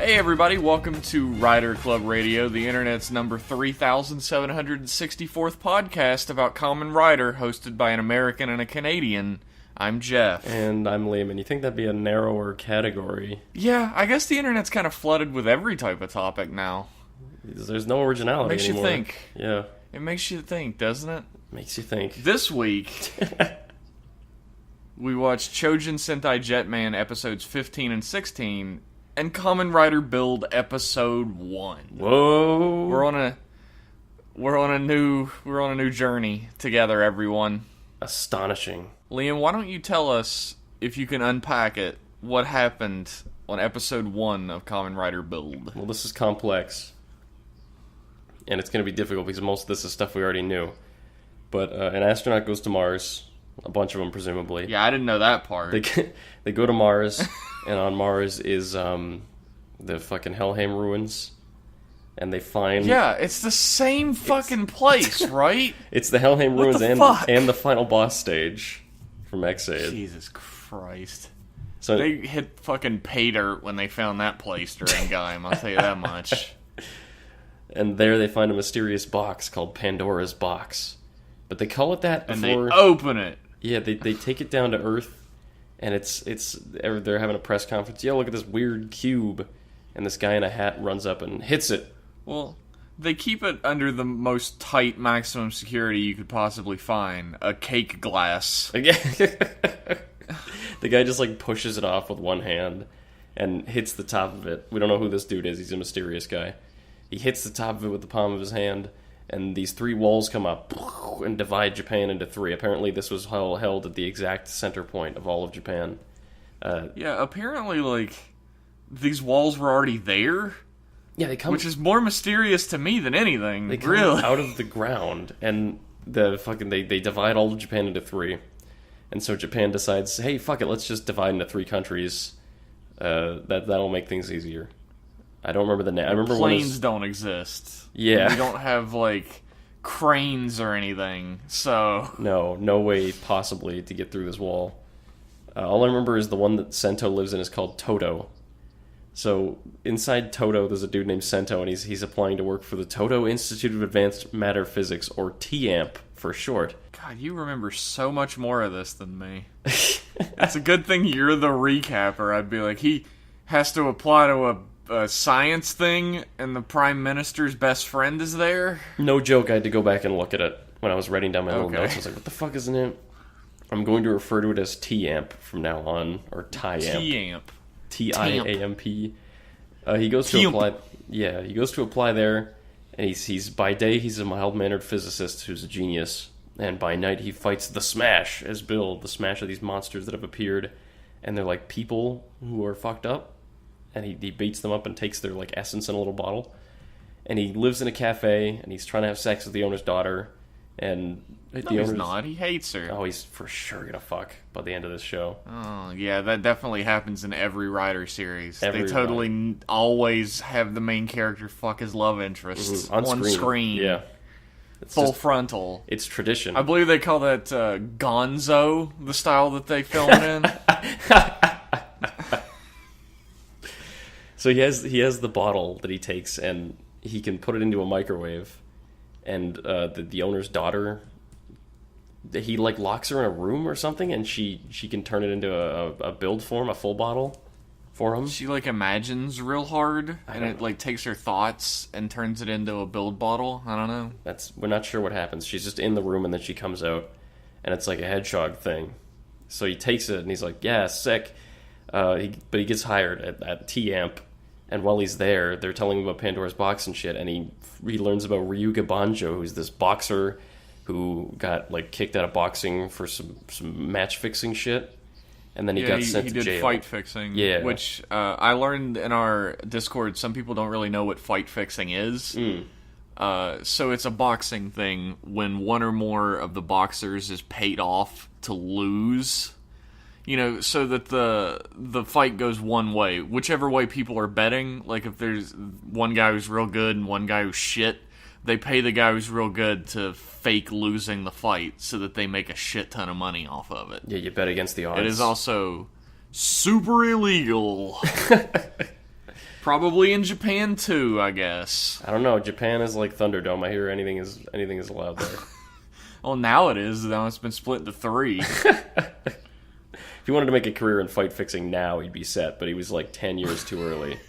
Hey everybody, welcome to Rider Club Radio, the internet's number 3,764th podcast about Kamen Rider, hosted by an American and a Canadian. I'm Jeff. And I'm Liam, and you think that'd be a narrower category? Yeah, I guess the internet's kind of flooded with every type of topic now. There's no originality anymore. Makes you think. Yeah. It makes you think, doesn't it? Makes you think. This week, we watched Choujin Sentai Jetman episodes 15 and 16, and Kamen Rider Build episode 1. Whoa! We're on a new journey together, everyone. Astonishing. Liam, why don't you tell us, if you can unpack it, what happened on episode 1 of Kamen Rider Build? Well, this is complex, and it's going to be difficult because most of this is stuff we already knew. But an astronaut goes to Mars, a bunch of them presumably. Yeah, I didn't know that part. They go to Mars, and on Mars is the fucking Helheim ruins, and they find... Yeah, it's the same fucking place, right? It's the Helheim ruins and the final boss stage from X-Aid. Jesus Christ. So they hit fucking pay dirt when they found that place during Gaim, I'll tell you that much. And there they find a mysterious box called Pandora's Box. But they call it that before... And they open it. Yeah, they take it down to Earth, and they're having a press conference. Yeah, look at this weird cube. And this guy in a hat runs up and hits it. Well, they keep it under the most tight maximum security you could possibly find. A cake glass. The guy just, pushes it off with one hand and hits the top of it. We don't know who this dude is. He's a mysterious guy. He hits the top of it with the palm of his hand, and these three walls come up and divide Japan into three. Apparently this was held at the exact center point of all of Japan. Yeah, apparently, these walls were already there. Yeah, they come... Which is more mysterious to me than anything, They come really. out of the ground, and they divide all of Japan into three. And so Japan decides, hey, fuck it, let's just divide into three countries. That'll make things easier. I don't remember the name. I remember planes don't exist. Yeah. We don't have, cranes or anything, so... No way possibly to get through this wall. All I remember is the one that Sento lives in is called Toto. So, inside Toto, there's a dude named Sento, and he's applying to work for the Toto Institute of Advanced Matter Physics, or TAMP for short. God, you remember so much more of this than me. It's a good thing you're the recapper. I'd be like, he has to apply to a science thing, and the Prime Minister's best friend is there? No joke, I had to go back and look at it when I was writing down my little notes. I was like, what the fuck is it? I'm going to refer to it as TAMP from now on, or TIAMP. TAMP. TIAMP. He goes to apply. Yeah, he goes to apply there, and he's by day he's a mild-mannered physicist who's a genius, and by night he fights the Smash as Build, the Smash of these monsters that have appeared, and they're like people who are fucked up, and he beats them up and takes their essence in a little bottle, and he lives in a cafe, and he's trying to have sex with the owner's daughter, and he's not. He hates her. Oh, he's for sure gonna fuck by the end of this show. Oh, yeah, that definitely happens in every Rider series. They totally always have the main character fuck his love interest on screen. Yeah. It's full frontal. It's tradition. I believe they call that gonzo, the style that they film it in. So he has the bottle that he takes, and he can put it into a microwave, and the owner's daughter, he locks her in a room or something, and she can turn it into a build form, a full bottle for him. She imagines real hard, and it takes her thoughts and turns it into a build bottle. I don't know. We're not sure what happens. She's just in the room, and then she comes out, and it's like a hedgehog thing. So he takes it, and he's like, yeah, sick. But he gets hired at TAMP. And while he's there, they're telling him about Pandora's Box and shit, and he learns about Ryuga Banjo, who's this boxer who got kicked out of boxing for some match fixing shit, and then he got sent to jail. He did fight fixing, which I learned in our Discord. Some people don't really know what fight fixing is. So it's a boxing thing when one or more of the boxers is paid off to lose. So that the fight goes one way. Whichever way people are betting, if there's one guy who's real good and one guy who's shit, they pay the guy who's real good to fake losing the fight so that they make a shit ton of money off of it. Yeah, you bet against the odds. It is also super illegal. Probably in Japan too, I guess. I don't know. Japan is like Thunderdome. I hear anything is allowed there. Well, now it is. Now it's been split into 3. If he wanted to make a career in fight fixing now, he'd be set. But he was like 10 years too early.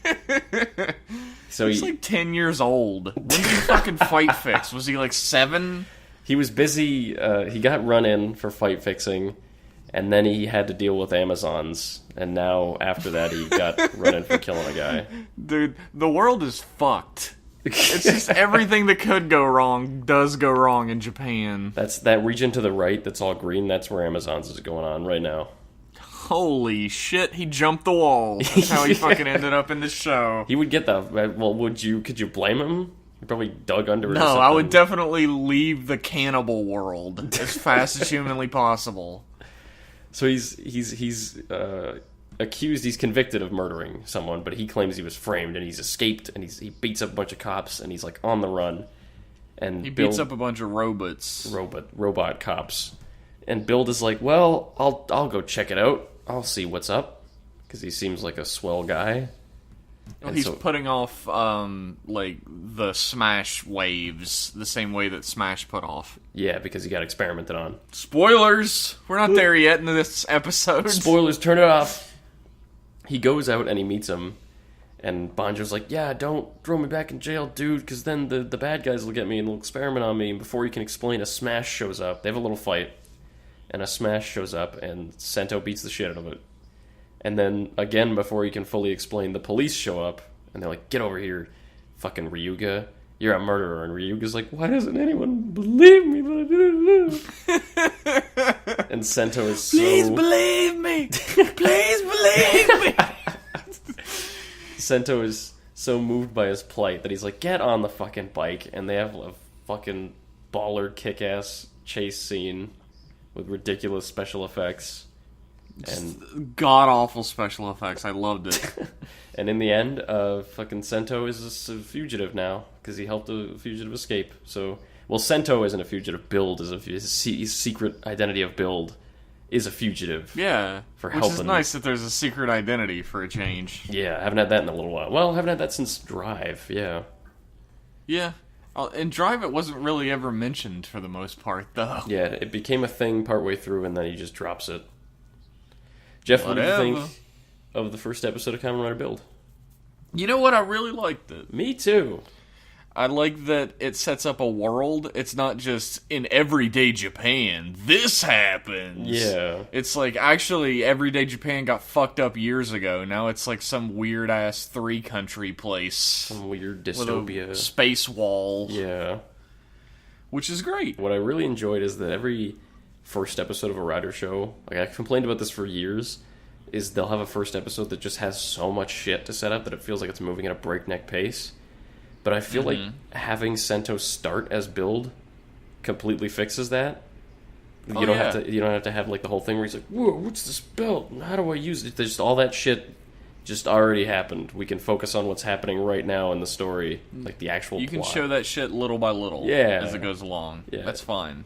So he's like 10 years old. When did he fucking fight fix? Was he like 7? He was busy. He got run in for fight fixing, and then he had to deal with Amazons. And now, after that, he got run in for killing a guy. Dude, the world is fucked. It's just everything that could go wrong does go wrong in Japan. That's that region to the right that's all green. That's where Amazons is going on right now. Holy shit, he jumped the wall. That's how he fucking ended up in this show. He would get the... Well, could you blame him? He probably dug under it. No, I would definitely leave the cannibal world as fast as humanly possible. So he's accused, he's convicted of murdering someone, but he claims he was framed, and he's escaped, and he beats up a bunch of cops, and he's like on the run. And he beats up a bunch of robots. Robot cops. And Build is like, well, I'll go check it out. I'll see what's up, because he seems like a swell guy. Well, he's putting off like the Smash waves the same way that Smash put off. Yeah, because he got experimented on. Spoilers! We're not there yet in this episode. Spoilers, turn it off. He goes out and he meets him, and Banjo's like, yeah, don't throw me back in jail, dude, because then the bad guys will get me and they'll experiment on me. And before he can explain, a Smash shows up. They have a little fight, and a Smash shows up, and Sento beats the shit out of it. And then, again, before he can fully explain, the police show up, and they're like, get over here, fucking Ryuga. You're a murderer. And Ryuga's like, why doesn't anyone believe me? And Sento is so... Please believe me! Please believe me! Sento is so moved by his plight that he's like, get on the fucking bike. And they have a fucking baller kick-ass chase scene with ridiculous special effects. And god-awful special effects. I loved it. And in the end, fucking Sento is a fugitive now, because he helped a fugitive escape. So, well, Sento isn't a fugitive. Build is his secret identity of Build is a fugitive. Yeah, for which helping. Is nice that there's a secret identity for a change. Yeah, I haven't had that in a little while. Well, I haven't had that since Drive, yeah. Yeah. In Drive, it wasn't really ever mentioned for the most part, though. Yeah, it became a thing partway through, and then he just drops it. Jeff, what did you think of the first episode of Kamen Rider Build? You know what? I really liked it. Me too. I like that it sets up a world. It's not just in everyday Japan, this happens. Yeah. It's like, actually, everyday Japan got fucked up years ago. Now it's like some weird-ass 3-country place. Some weird dystopia. With a space wall. Yeah. Which is great. What I really enjoyed is that every first episode of a Rider show, like I complained about this for years, is they'll have a first episode that just has so much shit to set up that it feels like it's moving at a breakneck pace. But I feel like having Sento start as Build completely fixes that. You don't have to have like the whole thing where he's like, whoa, what's this belt? How do I use it? Just all that shit just already happened. We can focus on what's happening right now in the story, like the actual plot. You can show that shit little by little as it goes along. Yeah. That's fine.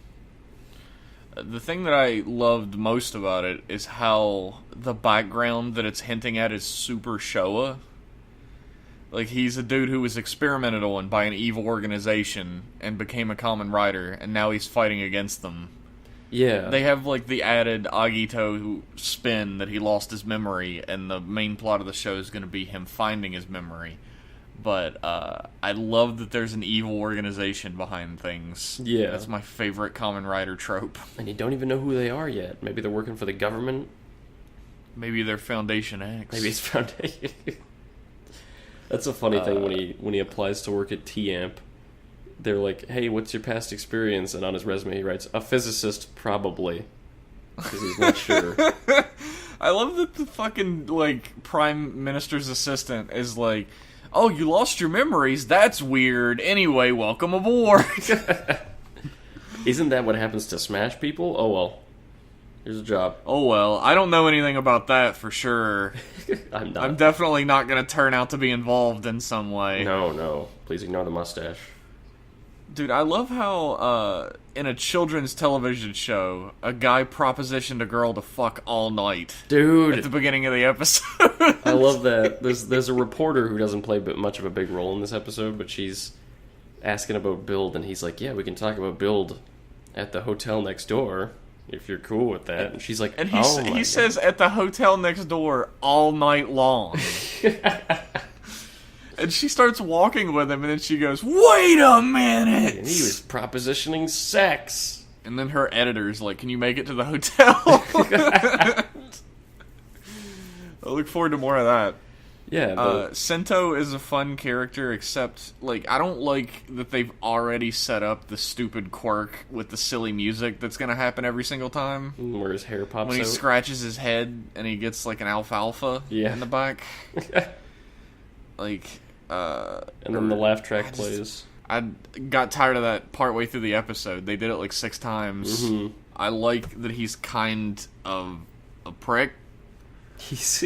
The thing that I loved most about it is how the background that it's hinting at is super Showa. Like, he's a dude who was experimented on by an evil organization and became a Kamen Rider, and now he's fighting against them. Yeah. They have, like, the added Agito spin that he lost his memory, and the main plot of the show is going to be him finding his memory. But I love that there's an evil organization behind things. Yeah. That's my favorite Kamen Rider trope. And you don't even know who they are yet. Maybe they're working for the government. Maybe they're Foundation X. Maybe it's Foundation. That's a funny thing when he applies to work at T-Amp. They're like, hey, what's your past experience? And on his resume he writes, a physicist, probably. Because he's not sure. I love that the fucking, like, Prime Minister's assistant is like, oh, you lost your memories? That's weird. Anyway, welcome aboard. Isn't that what happens to Smash people? Oh, well. Here's a job. Oh, well. I don't know anything about that for sure. I'm definitely not going to turn out to be involved in some way. No. Please ignore the mustache. Dude, I love how, in a children's television show, a guy propositioned a girl to fuck all night. Dude! At the beginning of the episode. I love that. There's a reporter who doesn't play much of a big role in this episode, but she's asking about Build, and he's like, yeah, we can talk about Build at the hotel next door, if you're cool with that. And she's like, and he says at the hotel next door all night long. And she starts walking with him, and then she goes, wait a minute! And he was propositioning sex. And then her editor's like, can you make it to the hotel? I look forward to more of that. Yeah. Sento is a fun character, except, like, I don't like that they've already set up the stupid quirk with the silly music that's gonna happen every single time. Where his hair pops out. When he scratches his head, and he gets, like, an alfalfa in the back. Like... and then the laugh track plays. I got tired of that partway through the episode. They did it like 6 times. Mm-hmm. I like that he's kind of a prick. He's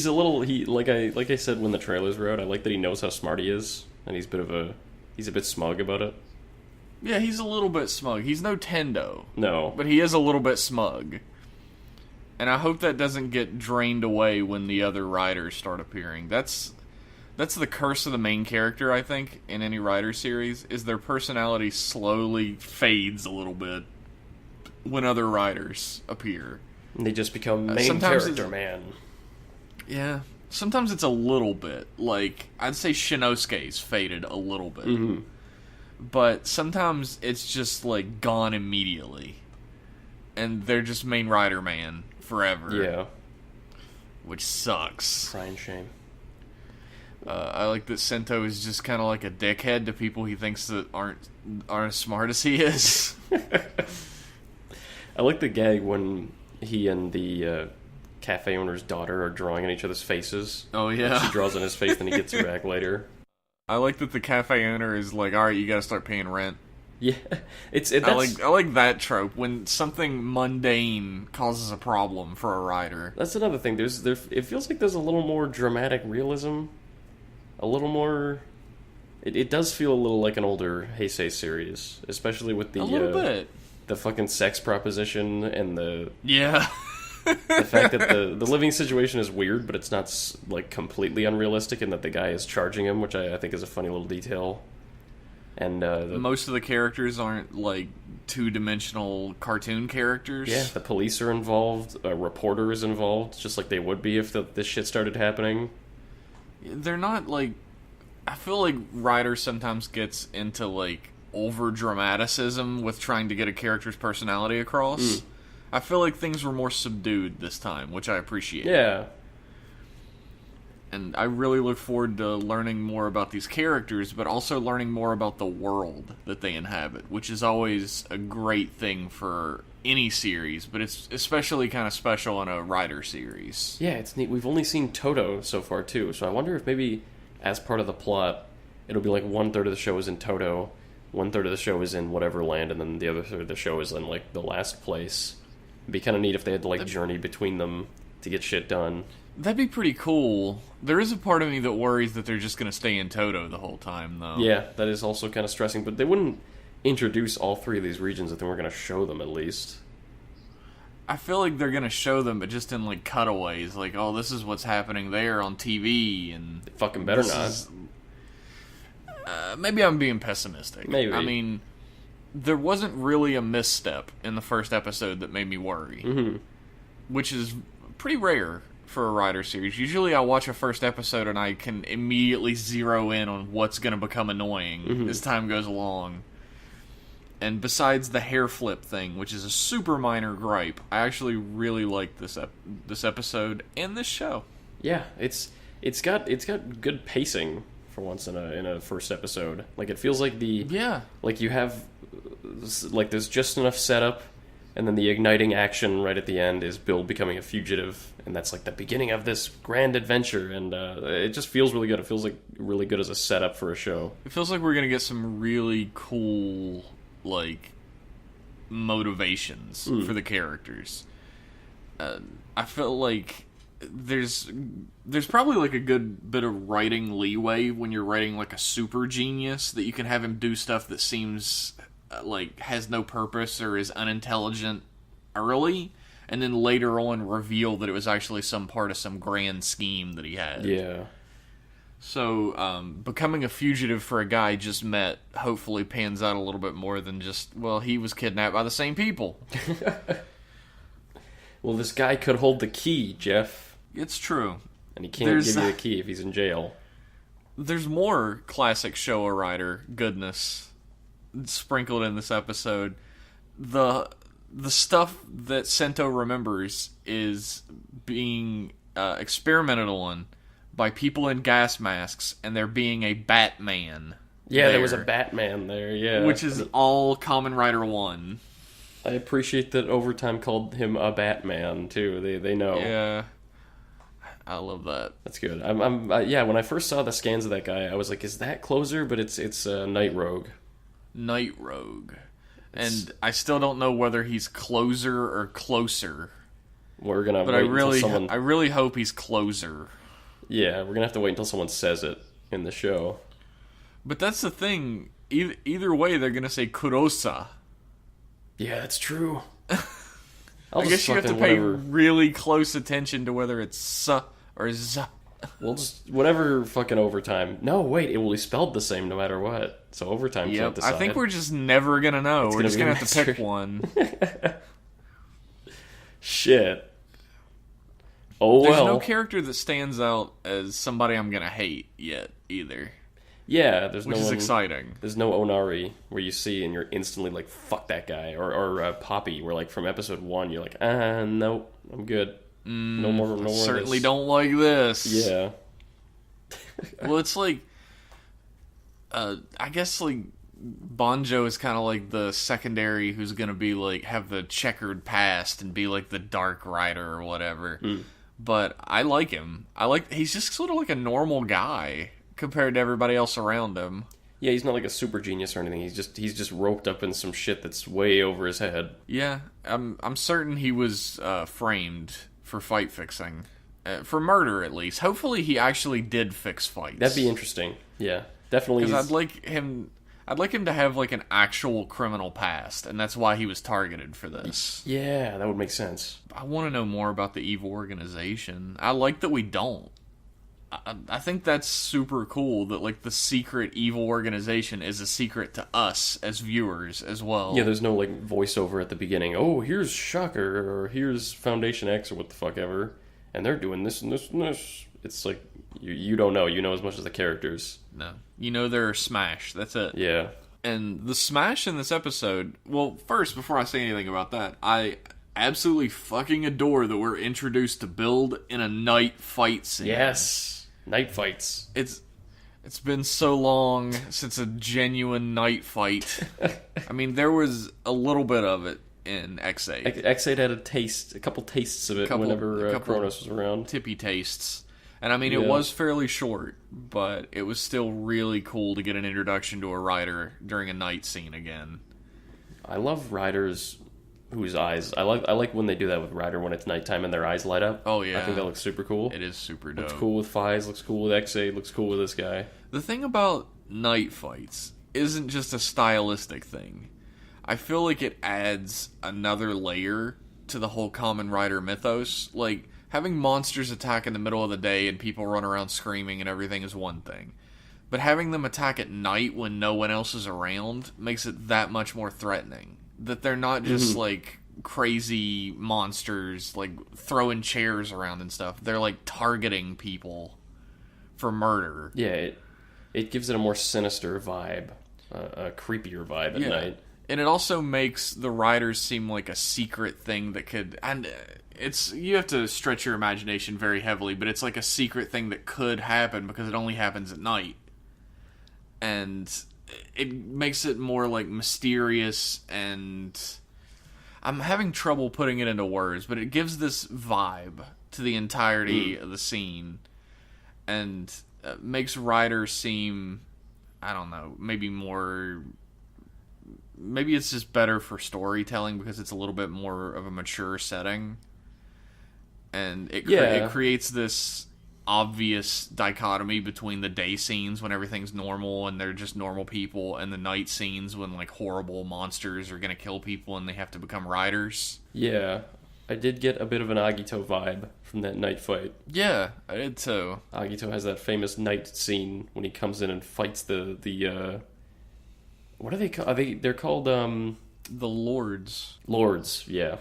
a little like I said when the trailers were out. I like that he knows how smart he is, and he's a bit smug about it. Yeah, he's a little bit smug. He's no Tendo. No, but he is a little bit smug. And I hope that doesn't get drained away when the other riders start appearing. That's the curse of the main character, I think, in any Rider series, is their personality slowly fades a little bit when other riders appear. And they just become main character man. Yeah. Sometimes it's a little bit. Like, I'd say Shinosuke's faded a little bit. Mm-hmm. But sometimes it's just, like, gone immediately. And they're just main rider man forever. Yeah. Which sucks. Crying shame. I like that Sento is just kind of like a dickhead to people he thinks that aren't as smart as he is. I like the gag when he and the cafe owner's daughter are drawing on each other's faces. Oh, yeah. She draws on his face, then he gets her back later. I like that the cafe owner is like, alright, you gotta start paying rent. Yeah. I like that trope, when something mundane causes a problem for a rider. That's another thing. It feels like there's a little more dramatic realism. A little more... It does feel a little like an older Heisei series, especially with the... A little bit. The fucking sex proposition and the... Yeah. The fact that the living situation is weird, but it's not, like, completely unrealistic, and that the guy is charging him, which I think is a funny little detail. And most of the characters aren't, like, two-dimensional cartoon characters. Yeah, the police are involved, a reporter is involved, just like they would be if this shit started happening. They're not, like... I feel like Rider sometimes gets into, like, over-dramaticism with trying to get a character's personality across. Mm. I feel like things were more subdued this time, which I appreciate. Yeah. And I really look forward to learning more about these characters, but also learning more about the world that they inhabit, which is always a great thing for any series, but it's especially kind of special in a Rider series. Yeah, it's neat. We've only seen Toto so far, too, so I wonder if maybe, as part of the plot, it'll be like 1/3 of the show is in Toto, 1/3 of the show is in whatever land, and then the other third of the show is in, like, the last place. It'd be kind of neat if they had to, like, journey between them to get shit done. That'd be pretty cool. There is a part of me that worries that they're just going to stay in Toto the whole time, though. Yeah, that is also kind of stressing, but they wouldn't introduce all 3 of these regions if they weren't going to show them, at least. I feel like they're going to show them, but just in, like, cutaways. Like, oh, this is what's happening there on TV, and... They fucking better not. Maybe I'm being pessimistic. Maybe. I mean, there wasn't really a misstep in the first episode that made me worry. Mm-hmm. Which is pretty rare for a Rider series. Usually I watch a first episode and I can immediately zero in on what's going to become annoying as time goes along. And besides the hair flip thing, which is a super minor gripe, I actually really like this episode and this show. Yeah, it's got good pacing for once in a first episode. Like, it feels like like you have, like, there's just enough setup, and then the igniting action right at the end is Build becoming a fugitive, and that's like the beginning of this grand adventure, and it just feels really good. It feels like really good as a setup for a show. It feels like we're gonna get some really cool, like, motivations for the characters. I feel like there's probably like a good bit of writing leeway when you're writing like a super genius, that you can have him do stuff that seems like has no purpose or is unintelligent early, and then later on reveal that it was actually some part of some grand scheme that he had. Yeah. So, becoming a fugitive for a guy I just met hopefully pans out a little bit more than just, well, he was kidnapped by the same people. Well, this guy could hold the key, Jeff. It's true. And he can't give you the key if he's in jail. There's more classic Showa Rider goodness sprinkled in this episode. The stuff that Sento remembers is being experimented on by people in gas masks, and there being a Batman. Yeah, there was a Batman there, yeah. Which is all Kamen Rider 1. I appreciate that Overtime called him a Batman, too. They know. Yeah. I love that. That's good. Yeah, when I first saw the scans of that guy, I was like, is that Closer? But it's Night Rogue. Night Rogue. And I still don't know whether he's Closer or Closer. We're gonna wait until someone... I really hope he's Closer. Yeah, we're gonna have to wait until someone says it in the show. But that's the thing. Either way, they're gonna say Kurosa. Yeah, that's true. I guess you have to pay really close attention to whether it's sa or za. Well, just whatever fucking Overtime. No, wait, it will be spelled the same no matter what. So Overtime can't decide. I think we're just never gonna know. We're just gonna have to pick one. Shit. Oh, There's no character that stands out as somebody I'm gonna hate yet, either. Yeah, which is exciting. There's no Onari where you see and you're instantly like, fuck that guy. Or Poppy, where like from episode 1, you're like, no, I'm good. No more certainly don't like this. Yeah. Well, it's like, I guess like Banjo is kind of like the secondary who's gonna be like, have the checkered past and be like the Dark Rider or whatever. But I like him. He's just sort of like a normal guy compared to everybody else around him. Yeah, he's not like a super genius or anything. He's just roped up in some shit that's way over his head. Yeah, I'm certain he was framed for fight fixing, for murder at least. Hopefully, he actually did fix fights. That'd be interesting. Yeah, definitely. Because I'd like him to have like an actual criminal past, and that's why he was targeted for this. Yeah, that would make sense. I want to know more about the evil organization. I like that we don't. I think that's super cool that like the secret evil organization is a secret to us as viewers as well. Yeah, there's no like voiceover at the beginning. Oh, here's Shocker or here's Foundation X or what the fuck ever, and they're doing this and this and this. It's like you don't know. You know as much as the characters. No, you know they're Smash. That's it. Yeah. And the Smash in this episode. Well, first before I say anything about that, I absolutely fucking adore that we're introduced to Build in a night fight scene. Yes. Night fights. It's been so long since a genuine night fight. I mean, there was a little bit of it in X8. X8 had a couple tastes of it whenever Kronos was around. Tippy tastes. And I mean, it was fairly short, but it was still really cool to get an introduction to a rider during a night scene again. I love riders whose eyes... I like when they do that with Rider when it's nighttime and their eyes light up. Oh, yeah. I think that looks super cool. It is super dope. Looks cool with Fies, looks cool with X8, looks cool with this guy. The thing about night fights isn't just a stylistic thing. I feel like it adds another layer to the whole Kamen Rider mythos. Like, having monsters attack in the middle of the day and people run around screaming and everything is one thing. But having them attack at night when no one else is around makes it that much more threatening. That they're not just, like, crazy monsters, like, throwing chairs around and stuff. They're, like, targeting people for murder. Yeah, it gives it a more sinister vibe. A creepier vibe at night. And it also makes the riders seem like a secret thing that could... And it's... You have to stretch your imagination very heavily, but it's like a secret thing that could happen because it only happens at night. And... it makes it more like mysterious, and I'm having trouble putting it into words, but it gives this vibe to the entirety of the scene, and makes Ryder seem, I don't know, maybe it's just better for storytelling because it's a little bit more of a mature setting. and it creates this obvious dichotomy between the day scenes when everything's normal and they're just normal people, and the night scenes when like horrible monsters are gonna kill people and they have to become riders. Yeah, I did get a bit of an Agito vibe from that night fight. Yeah, I did too. Agito has that famous night scene when he comes in and fights the what are they called? They're called the Lords. Lords, yeah.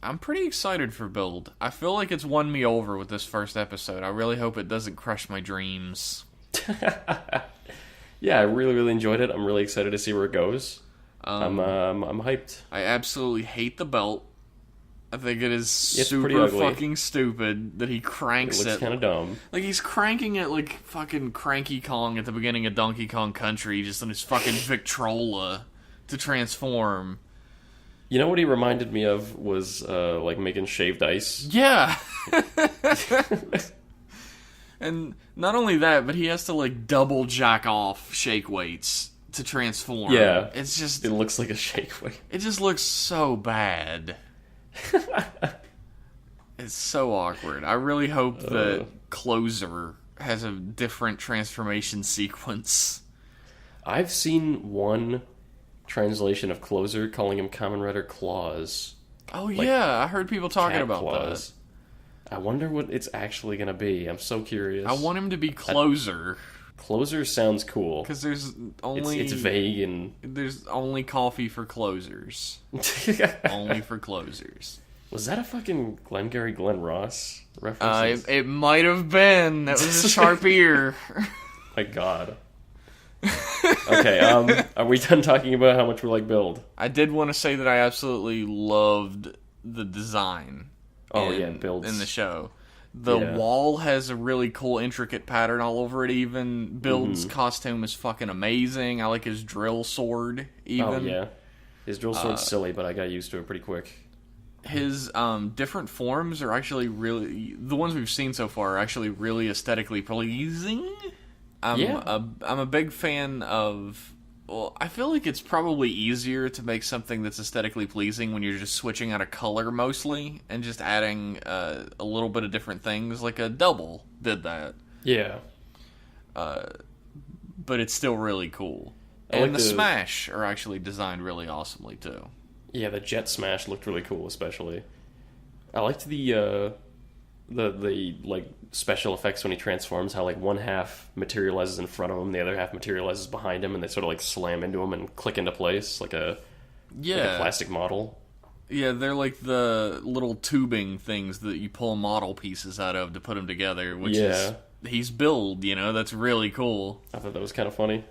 I'm pretty excited for Build. I feel like it's won me over with this first episode. I really hope it doesn't crush my dreams. Yeah, I really, really enjoyed it. I'm really excited to see where it goes. I'm hyped. I absolutely hate the belt. I think it is super fucking stupid that he cranks it. It looks kind of dumb. Like, he's cranking it like fucking Cranky Kong at the beginning of Donkey Kong Country, just on his fucking Victrola to transform. You know what he reminded me of was, like, making shaved ice? Yeah! And not only that, but he has to, like, double jack off shake weights to transform. Yeah. It's just... It looks like a shake weight. It just looks so bad. It's so awkward. I really hope that Closer has a different transformation sequence. I've seen one translation of Closer calling him Kamen Rider Claws. Oh, like, yeah, I heard people talking about claws. That. I wonder what it's actually going to be. I'm so curious. I want him to be Closer. Closer sounds cool. Because there's only... It's vague and... There's only coffee for closers. Only for closers. Was that a fucking Glengarry Glen Ross reference? It might have been. That was a sharp ear. My god. Okay, are we done talking about how much we like Build? I did want to say that I absolutely loved the design. Build in the show. The wall has a really cool, intricate pattern all over it. Even Build's costume is fucking amazing. I like his drill sword. Even. Oh yeah, his drill sword's silly, but I got used to it pretty quick. His different forms are actually really... The ones we've seen so far are actually really aesthetically pleasing. I'm a big fan of... Well, I feel like it's probably easier to make something that's aesthetically pleasing when you're just switching out a color mostly and just adding a little bit of different things. Like a Double did that. Yeah. But it's still really cool. And the Smash are actually designed really awesomely too. Yeah, the Jet Smash looked really cool, especially. I liked the like special effects when he transforms, how like one half materializes in front of him, the other half materializes behind him, and they sort of like slam into him and click into place like a plastic model. Yeah, they're like the little tubing things that you pull model pieces out of to put them together, which is he's Build, you know, that's really cool. I thought that was kind of funny.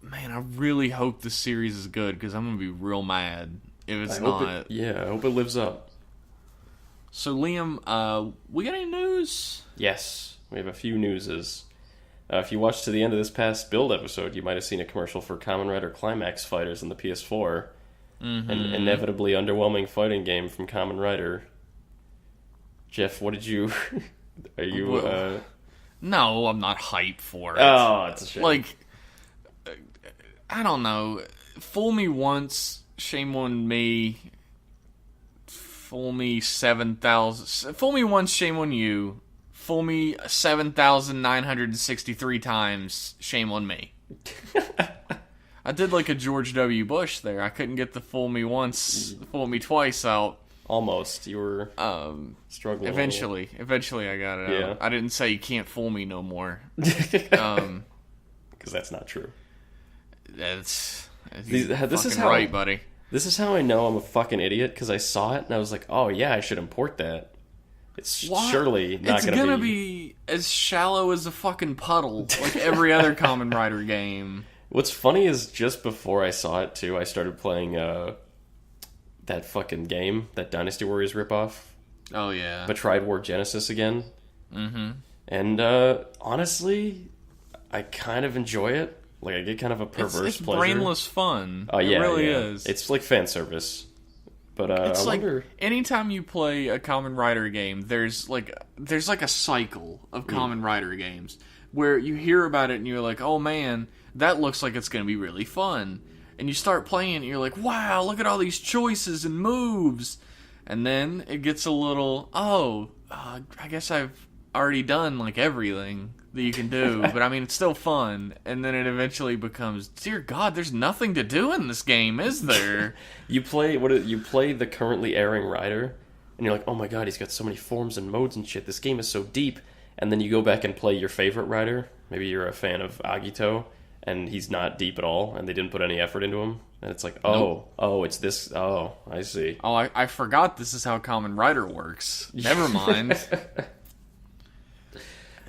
Man, I really hope this series is good, because I'm going to be real mad if it's not. I hope it lives up. So, Liam, we got any news? Yes, we have a few newses. If you watched to the end of this past Build episode, you might have seen a commercial for Kamen Rider Climax Fighters on the PS4. An inevitably underwhelming fighting game from Kamen Rider. Jeff, what did you... Are you... No, I'm not hyped for it. Oh, it's a shame. Like... I don't know. Fool me once, shame on me. Fool me 7,000. Fool me once, shame on you. Fool me 7,963 times, shame on me. I did like a George W. Bush there. I couldn't get the fool me once, fool me twice out. Almost. You were struggling. Eventually I got it out. I didn't say you can't fool me no more. Because that's not true. This is how, right, buddy. This is how I know I'm a fucking idiot, because I saw it and I was like, oh yeah, I should import that. It's surely not going to be... It's going to be as shallow as a fucking puddle, like every other Kamen Rider game. What's funny is just before I saw it, too, I started playing that fucking game, that Dynasty Warriors ripoff. Oh, yeah. Metroid War Genesis again. Mm-hmm. And honestly, I kind of enjoy it. Like, I get kind of a perverse pleasure. It's brainless fun. Oh, yeah, it really is. It's like fan service. But it's like anytime you play a Kamen Rider game, there's like a cycle of Kamen Rider games where you hear about it and you're like, oh man, that looks like it's going to be really fun. And you start playing and you're like, wow, look at all these choices and moves. And then it gets a little, I guess I've already done, like, everything that you can do. But, I mean, it's still fun. And then it eventually becomes, dear God, there's nothing to do in this game, is there? You play the currently airing Rider, and you're like, oh my God, he's got so many forms and modes and shit. This game is so deep. And then you go back and play your favorite Rider. Maybe you're a fan of Agito, and he's not deep at all, and they didn't put any effort into him. And it's like, it's this. Oh, I see. Oh, I forgot this is how Kamen Rider works. Never mind.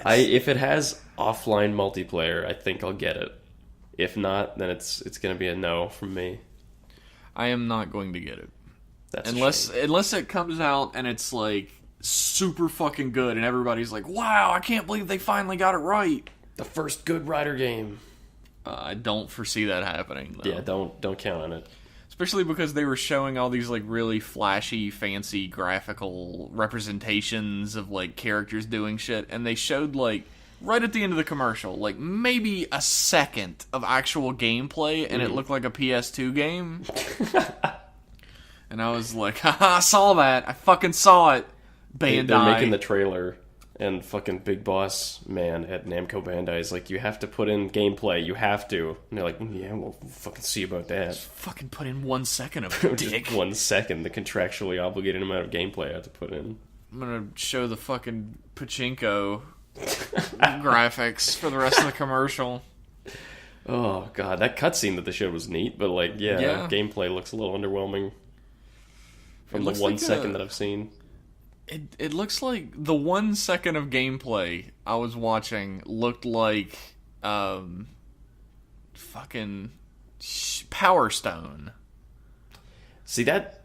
If it has offline multiplayer, I think I'll get it. If not, then it's going to be a no from me. I am not going to get it. That's unless it comes out and it's like super fucking good and everybody's like, wow, I can't believe they finally got it right. The first good Rider game. I don't foresee that happening, though. Yeah, don't count on it. Especially because they were showing all these like really flashy, fancy graphical representations of like characters doing shit, and they showed like right at the end of the commercial, like maybe a second of actual gameplay, and it looked like a PS2 game. And I was like, haha, I saw that. I fucking saw it. Bandai. They're making the trailer, and fucking Big Boss Man at Namco Bandai is like, you have to put in gameplay. You have to. And they're like, yeah, we'll fucking see about that. Just fucking put in 1 second of it, dick. Just 1 second, the contractually obligated amount of gameplay I have to put in. I'm gonna show the fucking pachinko graphics for the rest of the commercial. Oh, God. That cutscene that they showed was neat, but, like, yeah. Gameplay looks a little underwhelming from the 1 second that I've seen. It looks like the 1 second of gameplay I was watching looked like fucking Power Stone. See, that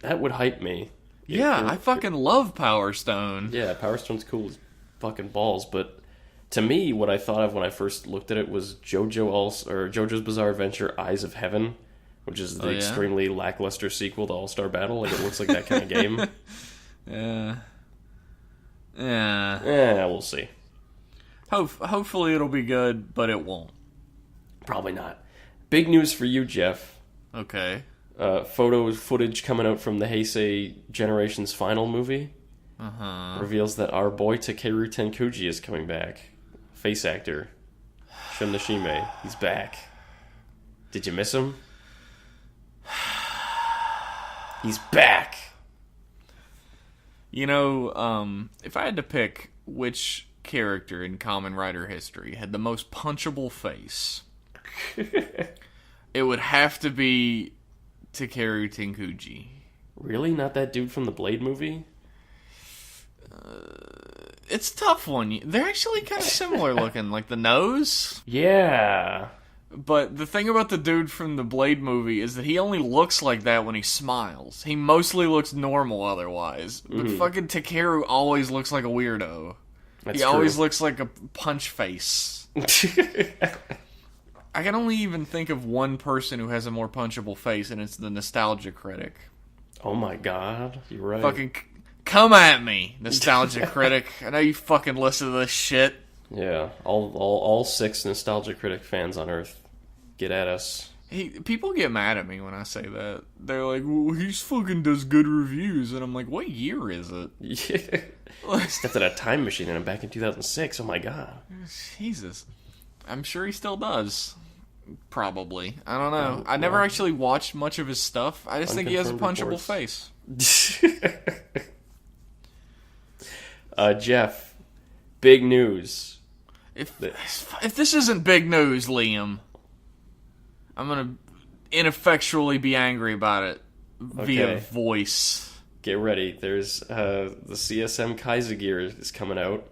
would hype me. Yeah, I fucking love Power Stone. Yeah, Power Stone's cool as fucking balls, but to me, what I thought of when I first looked at it was JoJo's Bizarre Adventure Eyes of Heaven, which is the extremely lackluster sequel to All-Star Battle. Like, it looks like that kind of game. Yeah, we'll see. Hopefully it'll be good, but it won't. Probably not. Big news for you, Jeff. Okay. Footage coming out from the Heisei Generations Final movie reveals that our boy Takeru Tenkuji is coming back. Face actor Shun Nishime. He's back. Did you miss him? He's back. You know, if I had to pick which character in Kamen Rider history had the most punchable face, it would have to be Takeru Tenkuji. Really? Not that dude from the Blade movie? It's a tough one. They're actually kind of similar looking, like the nose. Yeah. But the thing about the dude from the Blade movie is that he only looks like that when he smiles. He mostly looks normal otherwise. But fucking Takeru always looks like a weirdo. He always looks like a punch face. I can only even think of one person who has a more punchable face, and it's the Nostalgia Critic. Oh my God, you're right. Fucking come at me, Nostalgia Critic. I know you fucking listen to this shit. Yeah, all 6 Nostalgia Critic fans on Earth, get at us. People get mad at me when I say that. They're like, well, he fucking does good reviews. And I'm like, what year is it? Yeah. Stepped in a time machine and I'm back in 2006. Oh my God. Jesus. I'm sure he still does. Probably. I don't know. I never actually watched much of his stuff. I just think he has a punchable face. Jeff, big news. If this isn't big news, Liam, I'm gonna ineffectually be angry about it via voice. Get ready. There's the CSM Kaiza gear is coming out,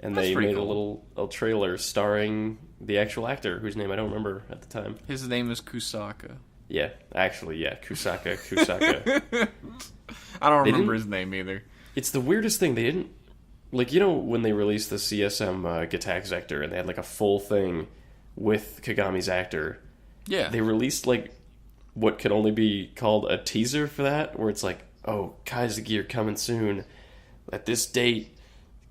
and they made a trailer starring the actual actor whose name I don't remember at the time. His name is Kusaka. Yeah, actually, yeah, Kusaka. I don't remember his name either. It's the weirdest thing. They didn't. Like, you know when they released the CSM Gatax Vector and they had like a full thing with Kagami's actor? Yeah. They released like what could only be called a teaser for that, where it's like, oh, Kai's gear coming soon at this date,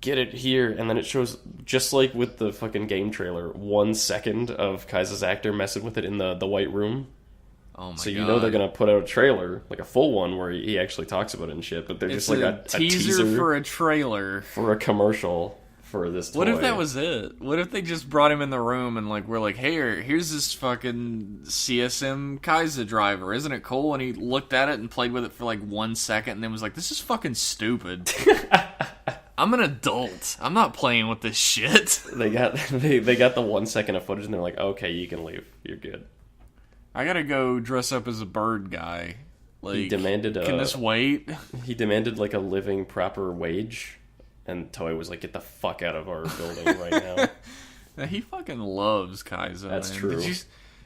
get it here, and then it shows, just like with the fucking game trailer, 1 second of Kai's actor messing with it in the white room. Oh my so god. you know they're gonna put out a trailer, like a full one where he actually talks about it and shit, but they're It's just like a teaser for a trailer. For a commercial for this toy. What if that was it? What if they just brought him in the room and like we're like, hey, here's this fucking CSM Kaixa driver, isn't it cool? And he looked at it and played with it for like 1 second and then was like, this is fucking stupid. I'm an adult. I'm not playing with this shit. They got the 1 second of footage and they're like, okay, you can leave. You're good. I gotta go dress up as a bird guy. Like, He demanded can this wait? He demanded like a living proper wage, and Toei was like, "Get the fuck out of our building right now." Now, he fucking loves Kaiza. That's man. true.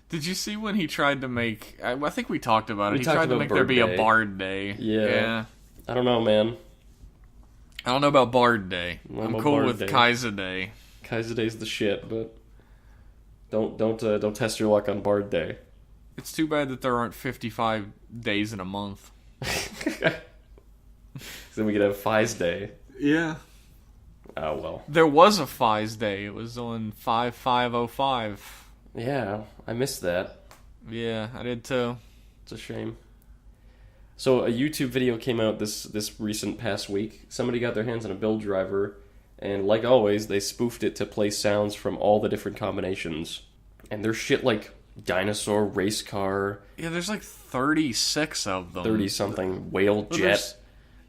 Did you see when he tried to make? I think we talked about it. We He talked tried to about make there Bird be Day. a Bard Day. Yeah. I don't know, man. I don't know about Bard Day. I'm about cool Bard with Day. Kaiza Day. Kaiza Day's the shit, but don't test your luck on Bard Day. It's too bad that there aren't 55 days in a month. So then we could have Fi's Day. Yeah. Oh well. There was a Fi's Day. It was on 5505. Yeah, I missed that. Yeah, I did too. It's a shame. So a YouTube video came out this recent past week. Somebody got their hands on a build driver, and like always, they spoofed it to play sounds from all the different combinations. And there's shit like dinosaur, race car, Yeah, there's like 36 of them. 30-something, whale Well, jet.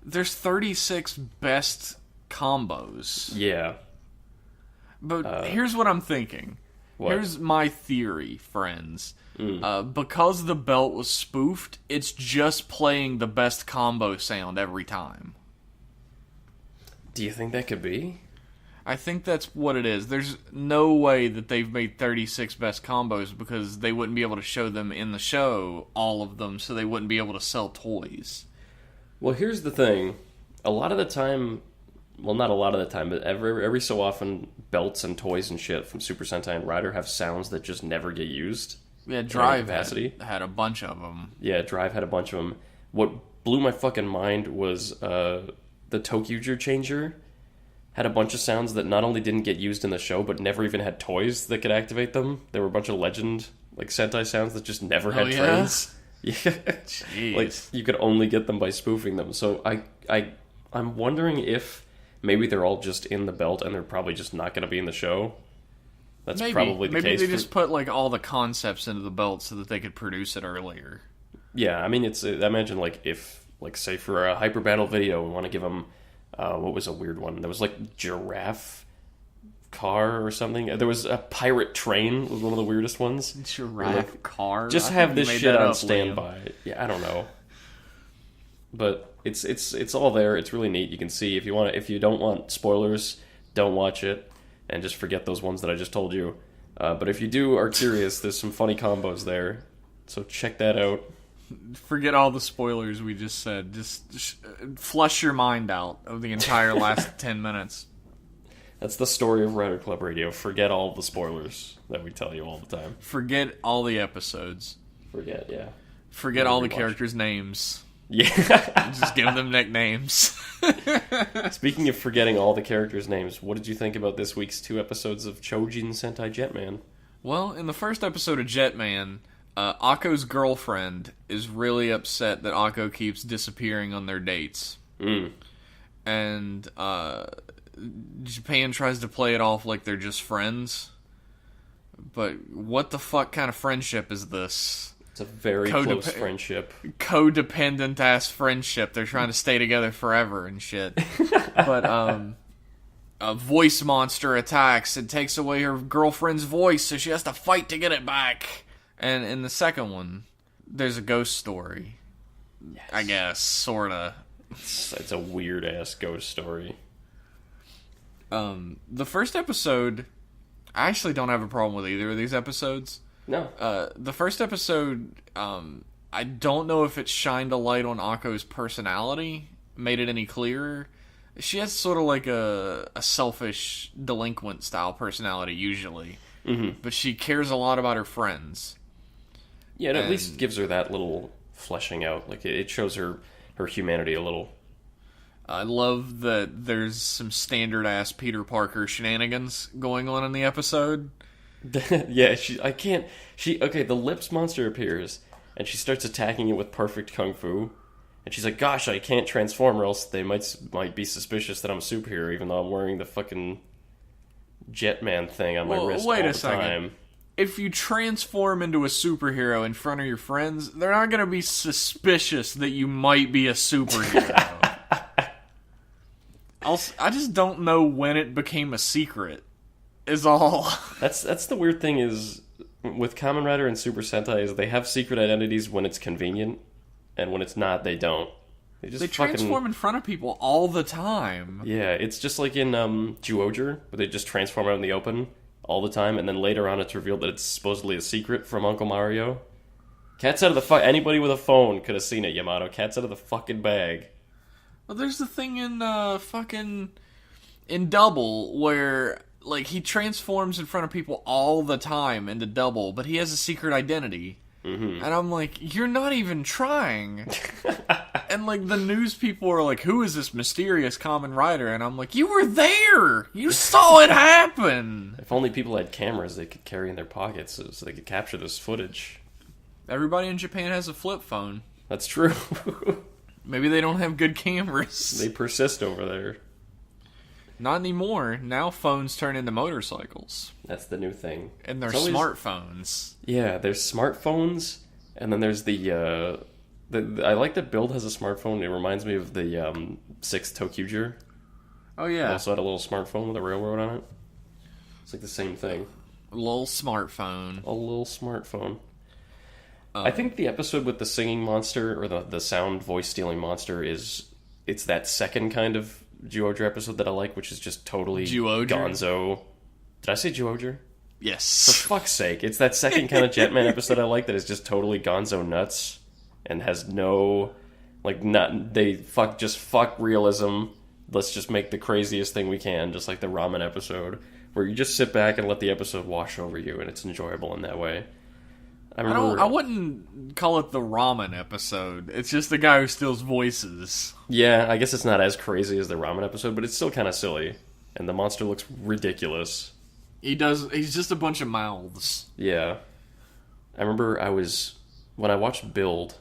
There's 36 best combos. Yeah. But here's what I'm thinking. What? Here's my theory, friends. Because the belt was spoofed, it's just playing the best combo sound every time. Do you think that could be? I think that's what it is. There's no way that they've made 36 best combos because they wouldn't be able to show them in the show, all of them, so they wouldn't be able to sell toys. Well, here's the thing. A lot of the time, well, not a lot of the time, but every so often, belts and toys and shit from Super Sentai and Rider have sounds that just never get used. Yeah, Drive capacity. had a bunch of them. Yeah, Drive had a bunch of them. What blew my fucking mind was the Tokyuger Changer had a bunch of sounds that not only didn't get used in the show, but never even had toys that could activate them. There were a bunch of legend, like Sentai sounds that just never had trends. Yeah. Jeez. Like, you could only get them by spoofing them. So I'm wondering if maybe they're all just in the belt and they're probably just not going to be in the show. That's probably the case. Maybe they just put like all the concepts into the belt so that they could produce it earlier. Yeah, I mean, I imagine like if, like say for a hyper battle video, we want to give them, what was a weird one? There was like giraffe car or something. There was a pirate train was one of the weirdest ones. Giraffe car. Just have this shit on standby. Yeah, I don't know. But it's all there. It's really neat. You can see if you don't want spoilers, don't watch it, and just forget those ones that I just told you. But if you are curious, there's some funny combos there. So check that out. Forget all the spoilers we just said. Just flush your mind out of the entire last 10 minutes. That's the story of Rider Club Radio. Forget all the spoilers that we tell you all the time. Forget all the episodes. Forget all the characters' names. Yeah. Just give them nicknames. Speaking of forgetting all the characters' names, what did you think about this week's 2 episodes of Choujin Sentai Jetman? Well, in the first episode of Jetman, Akko's girlfriend is really upset that Akko keeps disappearing on their dates. And Japan tries to play it off like they're just friends. But what the fuck kind of friendship is this? It's a very close friendship. Codependent ass friendship. They're trying to stay together forever and shit. But a voice monster attacks and takes away her girlfriend's voice, so she has to fight to get it back. And in the second one, there's a ghost story. Yes. I guess, sorta. It's a weird ass ghost story. The first episode, I actually don't have a problem with either of these episodes. No. The first episode, I don't know if it shined a light on Akko's personality, made it any clearer. She has sort of like a selfish, delinquent style personality, usually. Mm-hmm. But she cares a lot about her friends. Yeah, it at least gives her that little fleshing out. Like, it shows her humanity a little. I love that there's some standard-ass Peter Parker shenanigans going on in the episode. Yeah, okay, the lips monster appears, and she starts attacking it with perfect kung fu. And she's like, gosh, I can't transform or else they might be suspicious that I'm a superhero, even though I'm wearing the fucking Jetman thing on my wrist all the time. If you transform into a superhero in front of your friends, they're not going to be suspicious that you might be a superhero. I just don't know when it became a secret, is all. That's the weird thing is, with Kamen Rider and Super Sentai, is they have secret identities when it's convenient, and when it's not, they don't. They transform in front of people all the time. Yeah, it's just like in Zyuohger, where they just transform out in the open all the time, and then later on it's revealed that it's supposedly a secret from Uncle Mario. Cat's out of the anybody with a phone could have seen it, Yamato. Cat's out of the fucking bag. Well, there's the thing in in Double where like he transforms in front of people all the time into Double, but he has a secret identity. Mm-hmm. And I'm like, you're not even trying. And like the news people are like, who is this mysterious Kamen Rider? And I'm like, you were there! You saw it happen! If only people had cameras they could carry in their pockets so they could capture this footage. Everybody in Japan has a flip phone. That's true. Maybe they don't have good cameras. They persist over there. Not anymore. Now phones turn into motorcycles. That's the new thing. And they're smartphones. Yeah, there's smartphones, and then there's the I like that Build has a smartphone. It reminds me of the 6th Tokyuger. Oh, yeah. It also had a little smartphone with a railroad on it. It's like the same thing. A little smartphone. A little smartphone. I think the episode with the singing monster, or the sound voice-stealing monster, it's that second kind of Zyuohger episode that I like, which is just totally gonzo. Did I say Zyuohger? Yes. For fuck's sake. It's that second kind of Jetman episode I like that is just totally gonzo nuts and has no, like, fuck realism. Let's just make the craziest thing we can, just like the ramen episode, where you just sit back and let the episode wash over you, and it's enjoyable in that way. I wouldn't call it the ramen episode. It's just the guy who steals voices. Yeah, I guess it's not as crazy as the ramen episode, but it's still kind of silly. And the monster looks ridiculous. He's just a bunch of mouths. Yeah. I remember when I watched Build,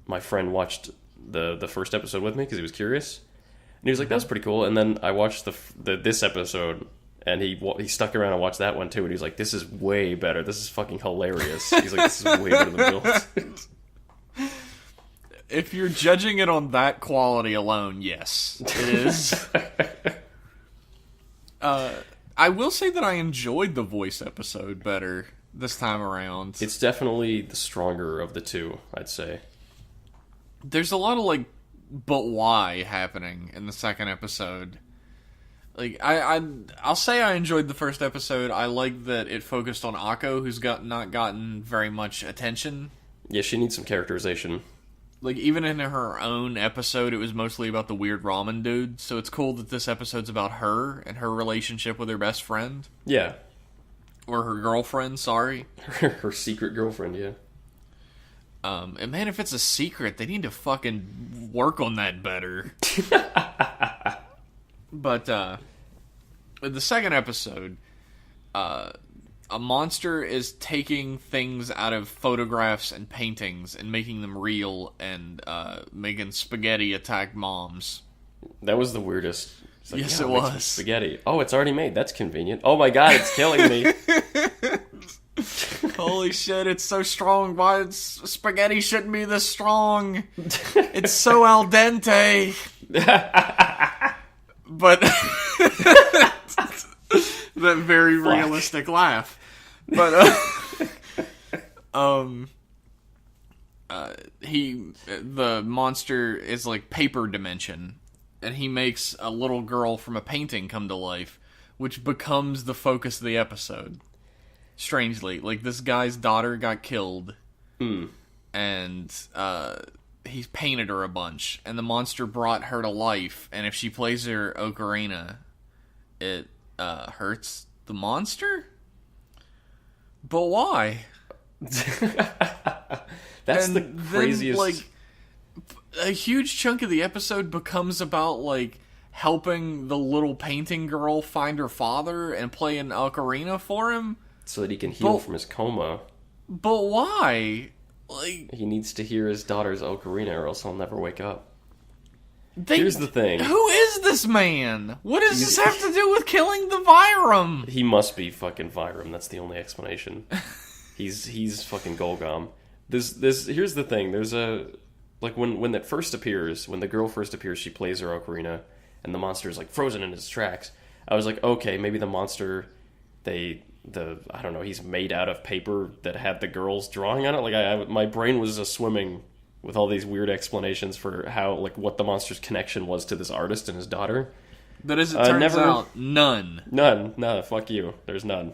my friend watched the first episode with me because he was curious. And he was like, that was pretty cool. And then I watched this episode, and he stuck around and watched that one too, and he was like, this is way better. This is fucking hilarious. He's like, this is way better than Build. If you're judging it on that quality alone, yes, it is. I will say that I enjoyed the voice episode better this time around. It's definitely the stronger of the two, I'd say. There's a lot of, like, but why happening in the second episode. Like, I'll say I enjoyed the first episode. I like that it focused on Akko, who's not gotten very much attention. Yeah, she needs some characterization. Like, even in her own episode, it was mostly about the weird ramen dude. So it's cool that this episode's about her and her relationship with her best friend. Yeah. Or her girlfriend, sorry. Her secret girlfriend, yeah. And man, if it's a secret, they need to fucking work on that better. But, in the second episode, a monster is taking things out of photographs and paintings and making them real and, making spaghetti attack moms. That was the weirdest. Like, yes, it was. Spaghetti. Oh, it's already made. That's convenient. Oh my god, it's killing me. Holy shit, it's so strong. Why spaghetti shouldn't be this strong? It's so al dente. But that very realistic laugh. But the monster is like paper dimension, and he makes a little girl from a painting come to life, which becomes the focus of the episode. Strangely, like, this guy's daughter got killed, and he painted her a bunch, and the monster brought her to life, and if she plays her ocarina, it hurts the monster? But why? That's the craziest... Then, like, a huge chunk of the episode becomes about, like, helping the little painting girl find her father and play an ocarina for him. So that he can heal from his coma. But why? Like, he needs to hear his daughter's ocarina, or else he'll never wake up. Here's the thing. Who is this man? What does this have to do with killing the Vyram? He must be fucking Vyram. That's the only explanation. He's fucking Golgom. Here's the thing. There's a... Like, when that first appears, when the girl first appears, she plays her ocarina, and the monster is, like, frozen in his tracks. I was like, okay, maybe the monster, I don't know, he's made out of paper that had the girl's drawing on it. Like, my brain was just swimming with all these weird explanations for how, like, what the monster's connection was to this artist and his daughter. But as it turns out, none. None. No, fuck you. There's none.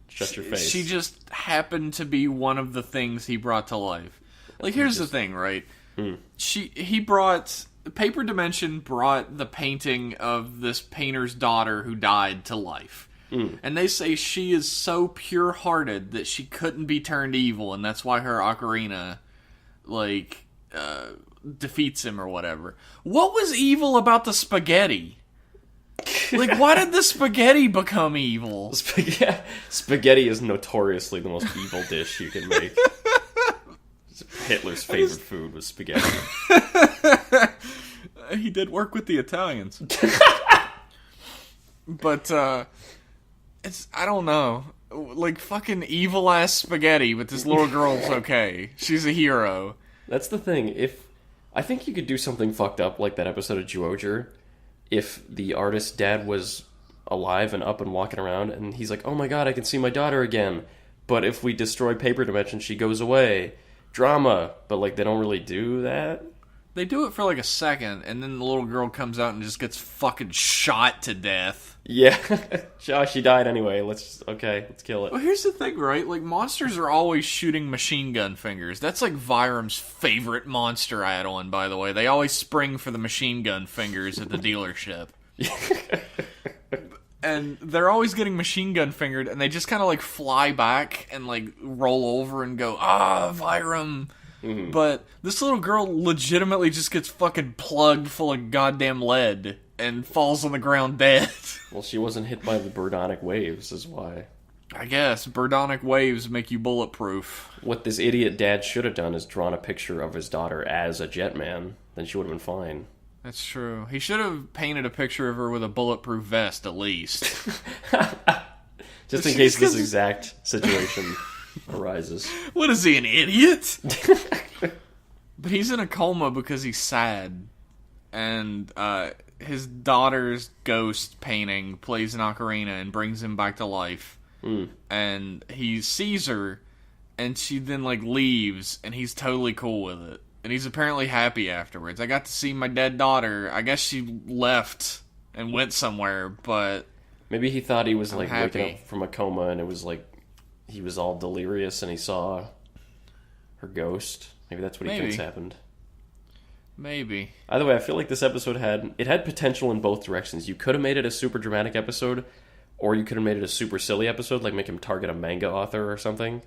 Shut your face. She just happened to be one of the things he brought to life. Like, here's the thing, right? Paper Dimension brought the painting of this painter's daughter who died to life. And they say she is so pure-hearted that she couldn't be turned evil, and that's why her ocarina, like, defeats him or whatever. What was evil about the spaghetti? Like, why did the spaghetti become evil? Spaghetti is notoriously the most evil dish you can make. Hitler's favorite food was spaghetti. He did work with the Italians. But, I don't know. Like, fucking evil-ass spaghetti, but this little girl's okay. She's a hero. That's the thing. I think you could do something fucked up like that episode of Zyuohger if the artist's dad was alive and up and walking around, and he's like, oh my god, I can see my daughter again. But if we destroy Paper Dimension, she goes away. Drama. But, like, they don't really do that. They do it for, like, a second, and then the little girl comes out and just gets fucking shot to death. Yeah. She died anyway. Let's kill it. Well, here's the thing, right? Like, monsters are always shooting machine gun fingers. That's, like, Vyram's favorite monster add-on, by the way. They always spring for the machine gun fingers at the dealership. And they're always getting machine gun fingered, and they just kind of, like, fly back and, like, roll over and go, Vyram! Mm-hmm. But this little girl legitimately just gets fucking plugged full of goddamn lead and falls on the ground dead. Well, she wasn't hit by the Birdonic waves, is why. I guess. Birdonic waves make you bulletproof. What this idiot dad should have done is drawn a picture of his daughter as a Jetman. Then she would have been fine. That's true. He should have painted a picture of her with a bulletproof vest, at least. Just in case this exact situation arises. What is he, an idiot? But he's in a coma because he's sad. And his daughter's ghost painting plays an ocarina and brings him back to life. And he sees her, and she then, like, leaves, and he's totally cool with it. And he's apparently happy afterwards. I got to see my dead daughter. I guess she left and went somewhere, but... Maybe he thought he was, like, waking up from a coma, and it was, like, he was all delirious, and he saw her ghost. Maybe that's what he thinks happened. Maybe. Either way, I feel like this episode had potential in both directions. You could have made it a super dramatic episode, or you could have made it a super silly episode, like make him target a manga author or something.